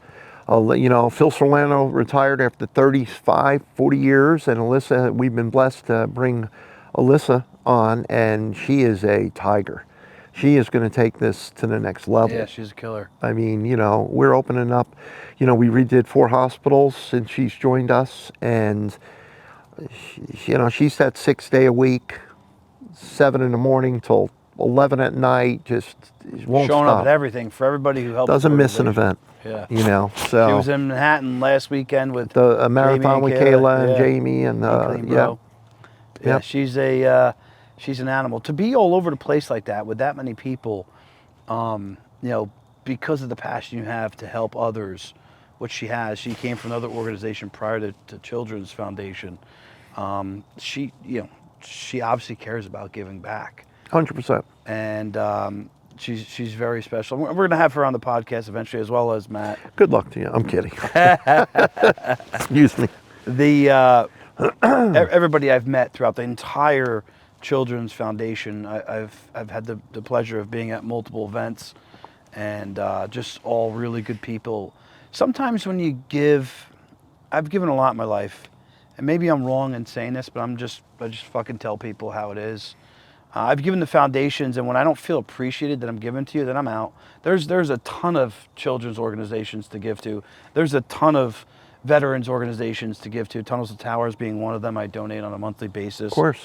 Phil Solano retired after 40 years, and Alyssa, we've been blessed to bring Alyssa on, and she is a tiger. She is going to take this to the next level.
Yeah, she's a killer.
I mean, we're opening up. We redid 4 hospitals since she's joined us, and she's that 6 day a week, 7 in the morning till 11 at night. Just won't
showing
stop.
up at everything for everybody who helps.
Doesn't miss an event.
Yeah.
So
she was in Manhattan last weekend with
the marathon with Kayla and Jamie and
she's an animal. To be all over the place like that with that many people, because of the passion you have to help others, which she has. She came from another organization prior to Children's Foundation. She obviously cares about giving back.
100%.
And she's very special. We're going to have her on the podcast eventually, as well as Matt.
Good luck to you. I'm kidding. Excuse me.
Everybody I've met throughout the entire Children's Foundation, I've had the pleasure of being at multiple events, and just all really good people. Sometimes when you give, I've given a lot in my life, and maybe I'm wrong in saying this, but I just fucking tell people how it is. I've given the foundations, and when I don't feel appreciated that I'm giving to you, then I'm out. There's a ton of children's organizations to give to. There's a ton of veterans organizations to give to. Tunnels to Towers being one of them. I donate on a monthly basis.
Of course.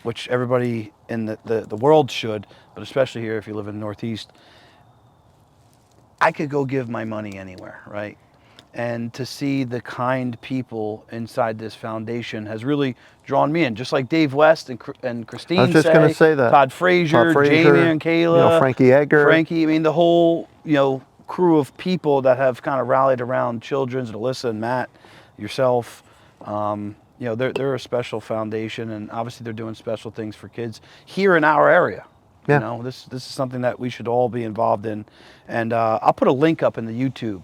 Which everybody in the world should, but especially here if you live in the Northeast. I could go give my money anywhere, right? And to see the kind people inside this foundation has really drawn me in. Just like Dave West and Christine
I was just going to say that.
Todd Frazier, Jamie and Kayla.
Frankie Egger.
I mean, the whole, crew of people that have kind of rallied around Children's, and Alyssa and Matt, yourself. They're a special foundation, and obviously they're doing special things for kids here in our area.
Yeah.
This is something that we should all be involved in. And I'll put a link up in the YouTube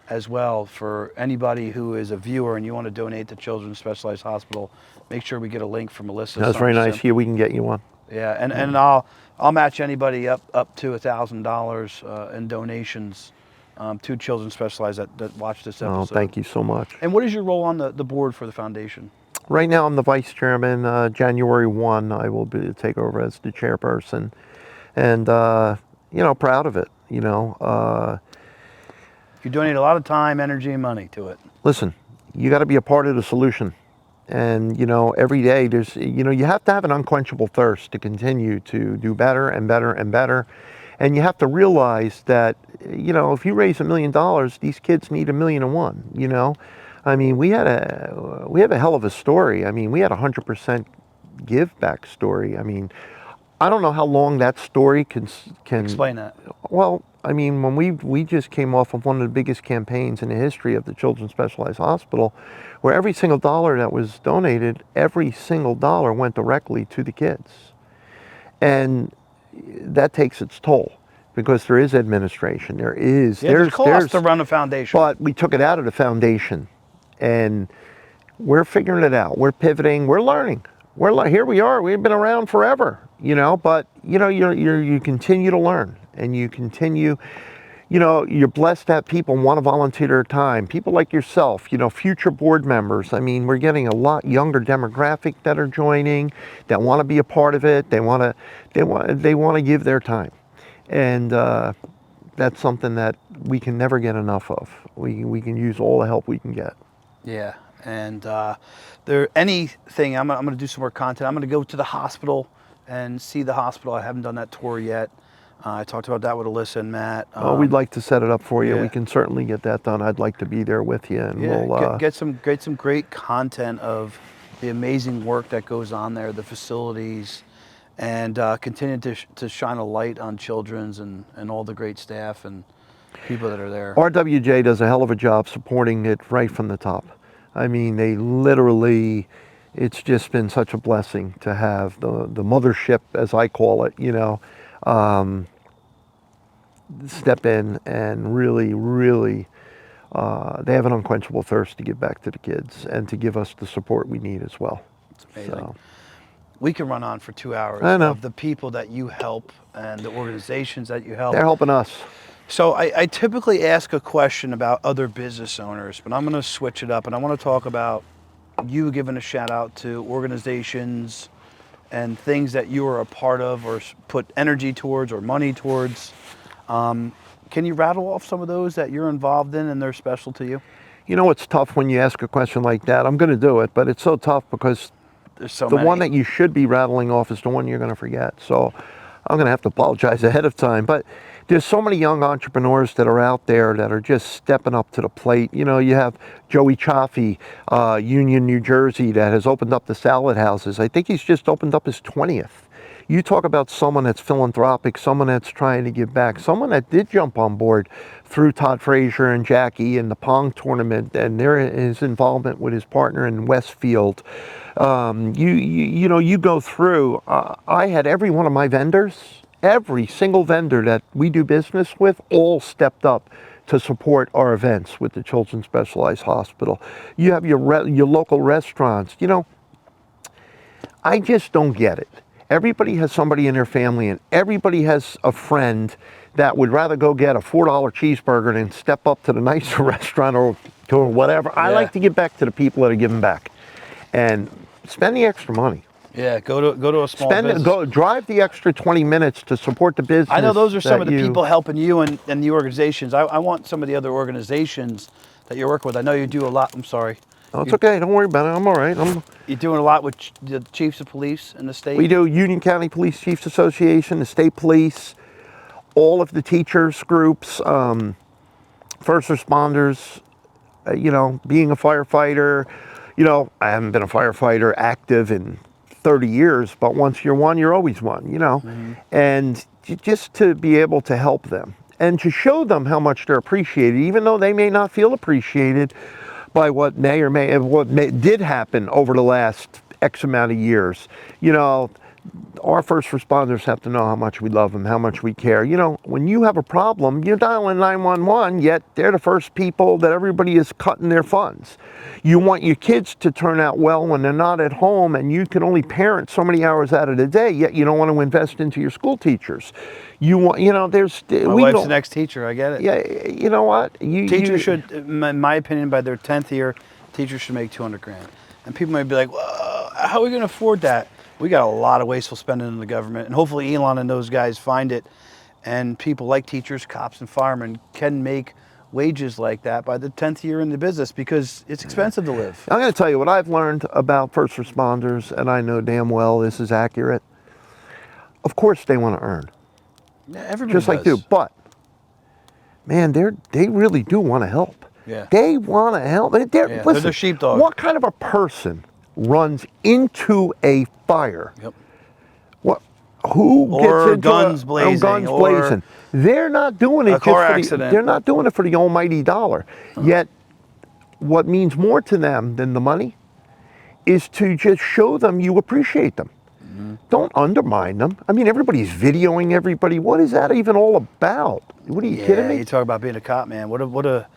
as well for anybody who is a viewer and you want to donate to Children's Specialized Hospital. Make sure we get a link from Alyssa.
That's very nice. Here we can get you one.
Yeah, and I'll match anybody up to $1,000 in donations to Children's Specialized that watch this episode.
Oh, thank you so much.
And what is your role on the board for the foundation?
Right now, I'm the vice chairman. January 1, I will take over as the chairperson, and proud of it.
You donate a lot of time, energy, and money to it.
Listen, you got to be a part of the solution, and every day there's you have to have an unquenchable thirst to continue to do better and better and better, and you have to realize that if you raise $1 million, these kids need $1,000,001. I mean, we have a hell of a story. I mean, we had 100% give back story. I mean, I don't know how long that story can
explain that.
Well, I mean, when we just came off of one of the biggest campaigns in the history of the Children's Specialized Hospital, where every single dollar that was donated, every single dollar went directly to the kids, and that takes its toll. Because there is administration, there's
cost to run a foundation.
But we took it out of the foundation, and we're figuring it out. We're pivoting. We're learning. Here we are. We've been around forever, But you continue to learn, and you continue. You're blessed to have people want to volunteer their time. People like yourself, future board members. I mean, we're getting a lot younger demographic that are joining, that want to be a part of it. They want to give their time. And that's something that we can never get enough of. We can use all the help we can get.
Yeah, and anything, I'm going to do some more content. I'm going to go to the hospital and see the hospital. I haven't done that tour yet. I talked about that with Alyssa and Matt.
We'd like to set it up for you.
Yeah.
We can certainly get that done. I'd like to be there with you, and we'll
get some great content of the amazing work that goes on there, the facilities, and continue to shine a light on Children's and all the great staff and people that are there.
RWJ does a hell of a job supporting it right from the top. I mean, they literally, it's just been such a blessing to have the mothership, as I call it, step in and really, really, they have an unquenchable thirst to give back to the kids and to give us the support we need as well.
It's amazing.
So.
We can run on for 2 hours
I know.
of the people that you help and the organizations that you help.
They're helping us.
So I typically ask a question about other business owners, but I'm going to switch it up, and I want to talk about you giving a shout out to organizations and things that you are a part of or put energy towards or money towards. Can you rattle off some of those that you're involved in and they're special to you?
It's tough when you ask a question like that. I'm going to do it, but it's so tough because
there's so
the
many.
one that you should be rattling off is the one you're going to forget. So I'm going to have to apologize ahead of time. But there's so many young entrepreneurs that are out there that are just stepping up to the plate. You have Joey Chaffee, Union, New Jersey, that has opened up the salad houses. I think he's just opened up his 20th. You talk about someone that's philanthropic, someone that's trying to give back, someone that did jump on board through Todd Frazier and Jackie in the Pong tournament and his involvement with his partner in Westfield. You go through, I had every one of my vendors, every single vendor that we do business with, all stepped up to support our events with the Children's Specialized Hospital. You have your local restaurants. I just don't get it. Everybody has somebody in their family, and everybody has a friend that would rather go get a $4 cheeseburger than step up to the nicer restaurant or whatever. I like to give back to the people that are giving back and spend the extra money.
Yeah, go to a small business.
Drive the extra 20 minutes to support the business.
I know those are some of the
that
people helping you and the organizations. I want some of the other organizations that you're working with. I know you do a lot. I'm sorry.
Oh, it's okay. Don't worry about it. I'm all right.
You're doing a lot with the chiefs of police in the state.
We do Union County Police Chiefs Association, the state police, all of the teachers groups, first responders, being a firefighter. I haven't been a firefighter active in 30 years, but once you're one, you're always one, and just to be able to help them and to show them how much they're appreciated, even though they may not feel appreciated by what did happen over the last X amount of years. Our first responders have to know how much we love them, how much we care. When you have a problem, you're dialing 911, yet they're the first people that everybody is cutting their funds. You want your kids to turn out well when they're not at home, and you can only parent so many hours out of the day, yet you don't want to invest into your school teachers. You want,
My wife's the next teacher, I get it.
Yeah, you know what?
Teachers should, in my opinion, by their 10th year, teachers should make $200,000. And people might be like, well, how are we going to afford that? We got a lot of wasteful spending in the government, and hopefully Elon and those guys find it, and people like teachers, cops, and firemen can make wages like that by the 10th year in the business, because it's expensive to live.
I'm going to tell you what I've learned about first responders, and I know damn well this is accurate. Of course they want to earn.
Yeah, everybody
just like you, but man, they really do want to help.
Yeah.
They want to help. Listen,
they're the sheepdog.
What kind of a person runs into a fire?
Yep.
Who
or
gets into
guns blazing?
Guns
or
blazing. They're not doing it
a car accident.
They're not doing it for the almighty dollar. Yet, what means more to them than the money is to just show them you appreciate them. Don't undermine them. I mean, everybody's videoing everybody. What is that even all about? What are you kidding me?
You talk about being a cop, man. What a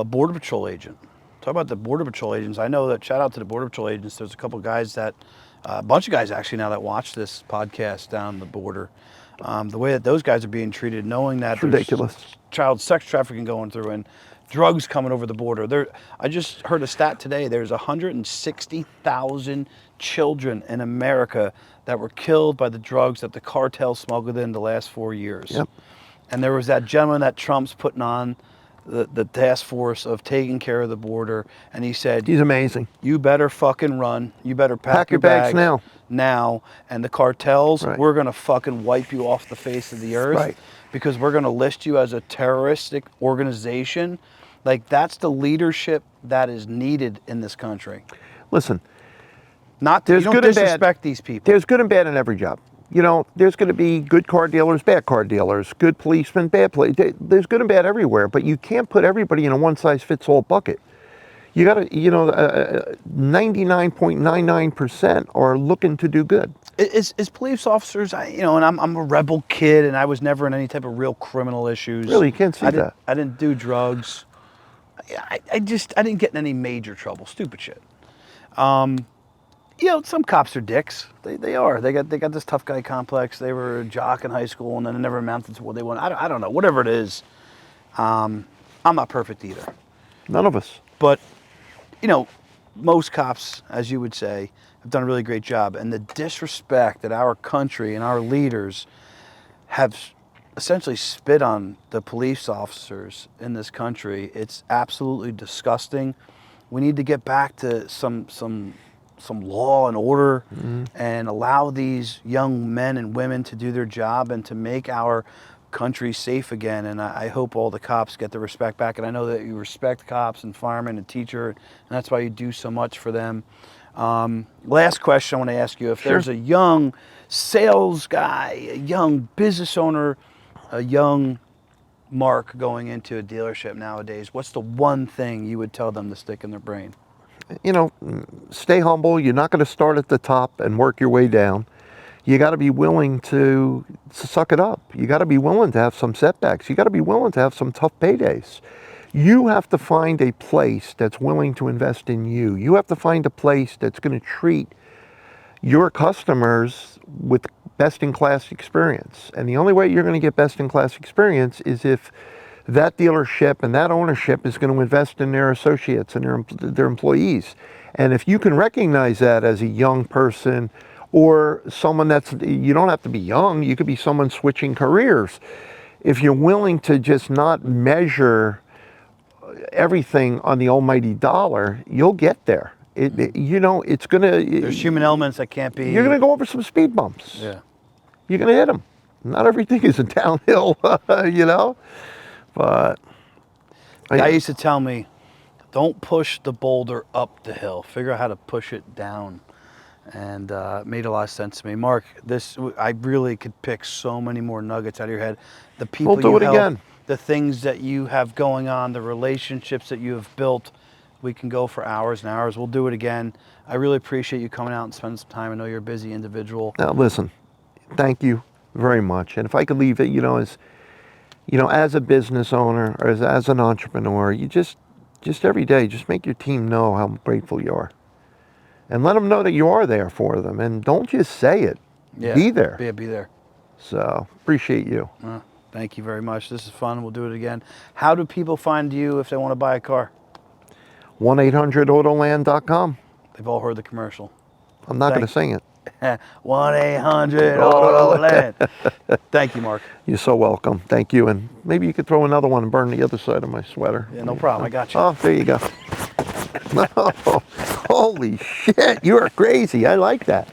Border Patrol agent. Talk about the Border Patrol agents. I know that, shout out to the Border Patrol agents. There's a couple of guys a bunch of guys actually now that watch this podcast down the border. The way that those guys are being treated, knowing that
it's ridiculous.
Child sex trafficking going through and drugs coming over the border. I just heard a stat today. There's 160,000 children in America that were killed by the drugs that the cartel smuggled in the last 4 years.
Yep.
And there was that gentleman that Trump's putting on the task force of taking care of the border, and he said,
he's amazing.
You better fucking run. You better pack your
bags
now. And the cartels,
right.
We're gonna fucking wipe you off the face of the earth,
right.
Because we're gonna list you as a terroristic organization. Like, that's the leadership that is needed in this country.
Listen,
You don't disrespect these people.
There's good and bad in every job. There's going to be good car dealers, bad car dealers, good policemen, bad police. There's good and bad everywhere, but you can't put everybody in a one-size-fits-all bucket. You got to, 99.99% are looking to do good.
As police officers, and I'm a rebel kid, and I was never in any type of real criminal issues.
Really, you can't see that.
I didn't do drugs. I didn't get in any major trouble. Stupid shit. Some cops are dicks. They are. They got this tough guy complex. They were a jock in high school, and then it never amounted to what they want. I don't know. Whatever it is, I'm not perfect either.
None of us.
But, most cops, as you would say, have done a really great job. And the disrespect that our country and our leaders have essentially spit on the police officers in this country, it's absolutely disgusting. We need to get back to some law and order, and allow these young men and women to do their job and to make our country safe again. And I hope all the cops get the respect back. And I know that you respect cops and firemen and teacher, and that's why you do so much for them. Last question I want to ask you, if
Sure.
there's a young sales guy, a young business owner, a young Mark going into a dealership nowadays, what's the one thing you would tell them to stick in their brain?
Stay humble. You're not going to start at the top and work your way down. You got to be willing to suck it up. You got to be willing to have some setbacks. You got to be willing to have some tough paydays. You have to find a place that's willing to invest in you. You have to find a place that's going to treat your customers with best-in-class experience. And the only way you're going to get best-in-class experience is if that dealership and that ownership is going to invest in their associates and their employees. And if you can recognize that as a young person or someone that's, you don't have to be young, you could be someone switching careers. If you're willing to just not measure everything on the almighty dollar, you'll get there. It's gonna.
There's human elements that can't be.
You're gonna go over some speed bumps.
Yeah.
You're gonna hit them. Not everything is a downhill, but.
I used to tell me, don't push the boulder up the hill. Figure out how to push it down. And it made a lot of sense to me. Mark, I really could pick so many more nuggets out of your head. The people
We'll do it again.
The things that you have going on, the relationships that you have built. We can go for hours and hours. We'll do it again. I really appreciate you coming out and spending some time. I know you're a busy individual.
Now listen, thank you very much. And if I could leave it, as a business owner or as an entrepreneur, you just every day, just make your team know how grateful you are. And let them know that you are there for them. And don't just say it.
Yeah,
be there.
Be there.
So, appreciate you.
Thank you very much. This is fun. We'll do it again. How do people find you if they want to buy a car?
1-800-AUTOLAND.com.
They've all heard the commercial.
I'm not going to sing it.
1-800-AUTOLAND. Thank you, Mark.
You're so welcome. Thank you. And maybe you could throw another one and burn the other side of my sweater.
Yeah, no problem. I got you.
Oh, there you go. No. Holy shit, you are crazy. I like that.